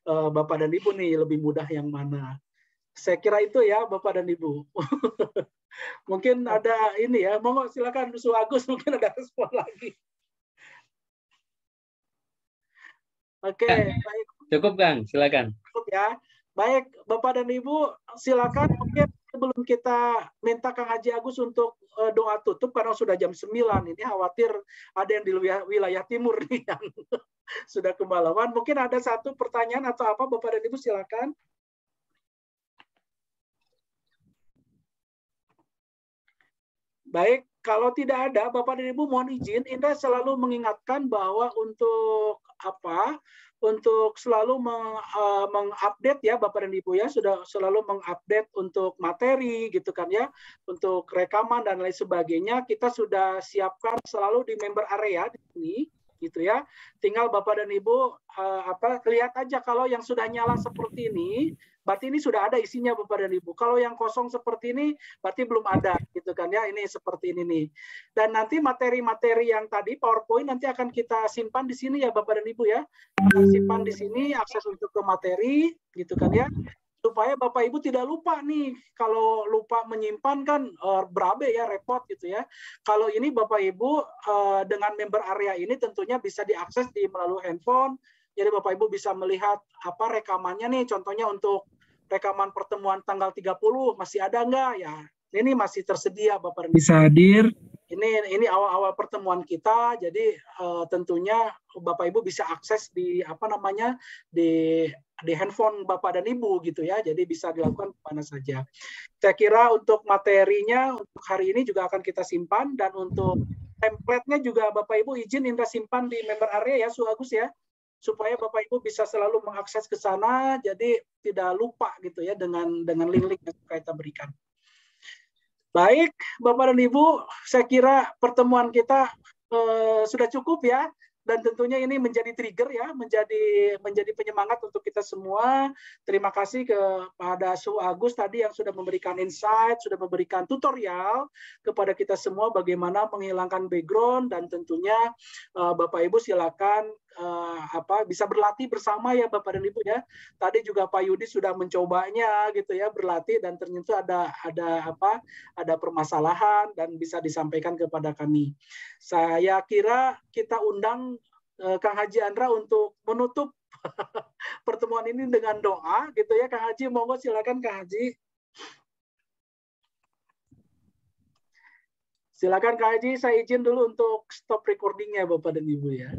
Bapak dan Ibu nih lebih mudah yang mana. Saya kira itu ya Bapak dan Ibu. Mungkin ada ini ya, monggo silakan Su Agus, mungkin ada respon lagi. Oke, baik. Cukup Kang, silakan. Cukup ya. Baik, Bapak dan Ibu, silakan mungkin sebelum kita minta Kang Haji Agus untuk doa tutup karena sudah jam 9 ini, khawatir ada yang di wilayah timur nih yang sudah kemalaman. Mungkin ada satu pertanyaan atau apa, Bapak dan Ibu, silakan. Baik, kalau tidak ada, Bapak dan Ibu mohon izin, Indra selalu mengingatkan bahwa untuk apa? Untuk selalu mengupdate ya Bapak dan Ibu ya, sudah selalu mengupdate untuk materi gitu kan ya, untuk rekaman dan lain sebagainya, kita sudah siapkan selalu di member area di sini gitu ya. Tinggal Bapak dan Ibu lihat aja kalau yang sudah nyala seperti ini, berarti ini sudah ada isinya Bapak dan Ibu. Kalau yang kosong seperti ini, berarti belum ada gitu kan ya. Ini seperti ini nih. Dan nanti materi-materi yang tadi PowerPoint nanti akan kita simpan di sini ya Bapak dan Ibu ya. Akan simpan di sini akses untuk ke materi gitu kan ya. Supaya Bapak Ibu tidak lupa nih, kalau lupa menyimpan kan berabe ya, repot gitu ya. Kalau ini Bapak Ibu dengan member area ini tentunya bisa diakses melalui handphone. Jadi Bapak Ibu bisa melihat apa rekamannya nih, contohnya untuk rekaman pertemuan tanggal 30 masih ada nggak ya? Ini masih tersedia Bapak bisa hadir. Ini awal-awal pertemuan kita, jadi tentunya Bapak Ibu bisa akses di di handphone Bapak dan Ibu gitu ya, jadi bisa dilakukan mana saja. Saya kira untuk materinya untuk hari ini juga akan kita simpan, dan untuk template-nya juga Bapak Ibu izin Indra simpan di member area ya, Su Agus ya, supaya Bapak Ibu bisa selalu mengakses ke sana, jadi tidak lupa gitu ya dengan link-link yang kita berikan. Baik, Bapak dan Ibu, saya kira pertemuan kita sudah cukup ya, dan tentunya ini menjadi trigger ya, menjadi penyemangat untuk kita semua. Terima kasih kepada Su Agus tadi yang sudah memberikan insight, sudah memberikan tutorial kepada kita semua bagaimana menghilangkan background, dan tentunya Bapak Ibu silakan bisa berlatih bersama ya Bapak dan Ibu ya. Tadi juga Pak Yudi sudah mencobanya gitu ya, berlatih, dan ternyata ada permasalahan dan bisa disampaikan kepada kami. Saya kira kita undang Kang Haji Andra untuk menutup pertemuan ini dengan doa gitu ya. Kang Haji, monggo silakan Kang Haji. Silakan Kang Haji, saya izin dulu untuk stop recordingnya Bapak dan Ibu ya.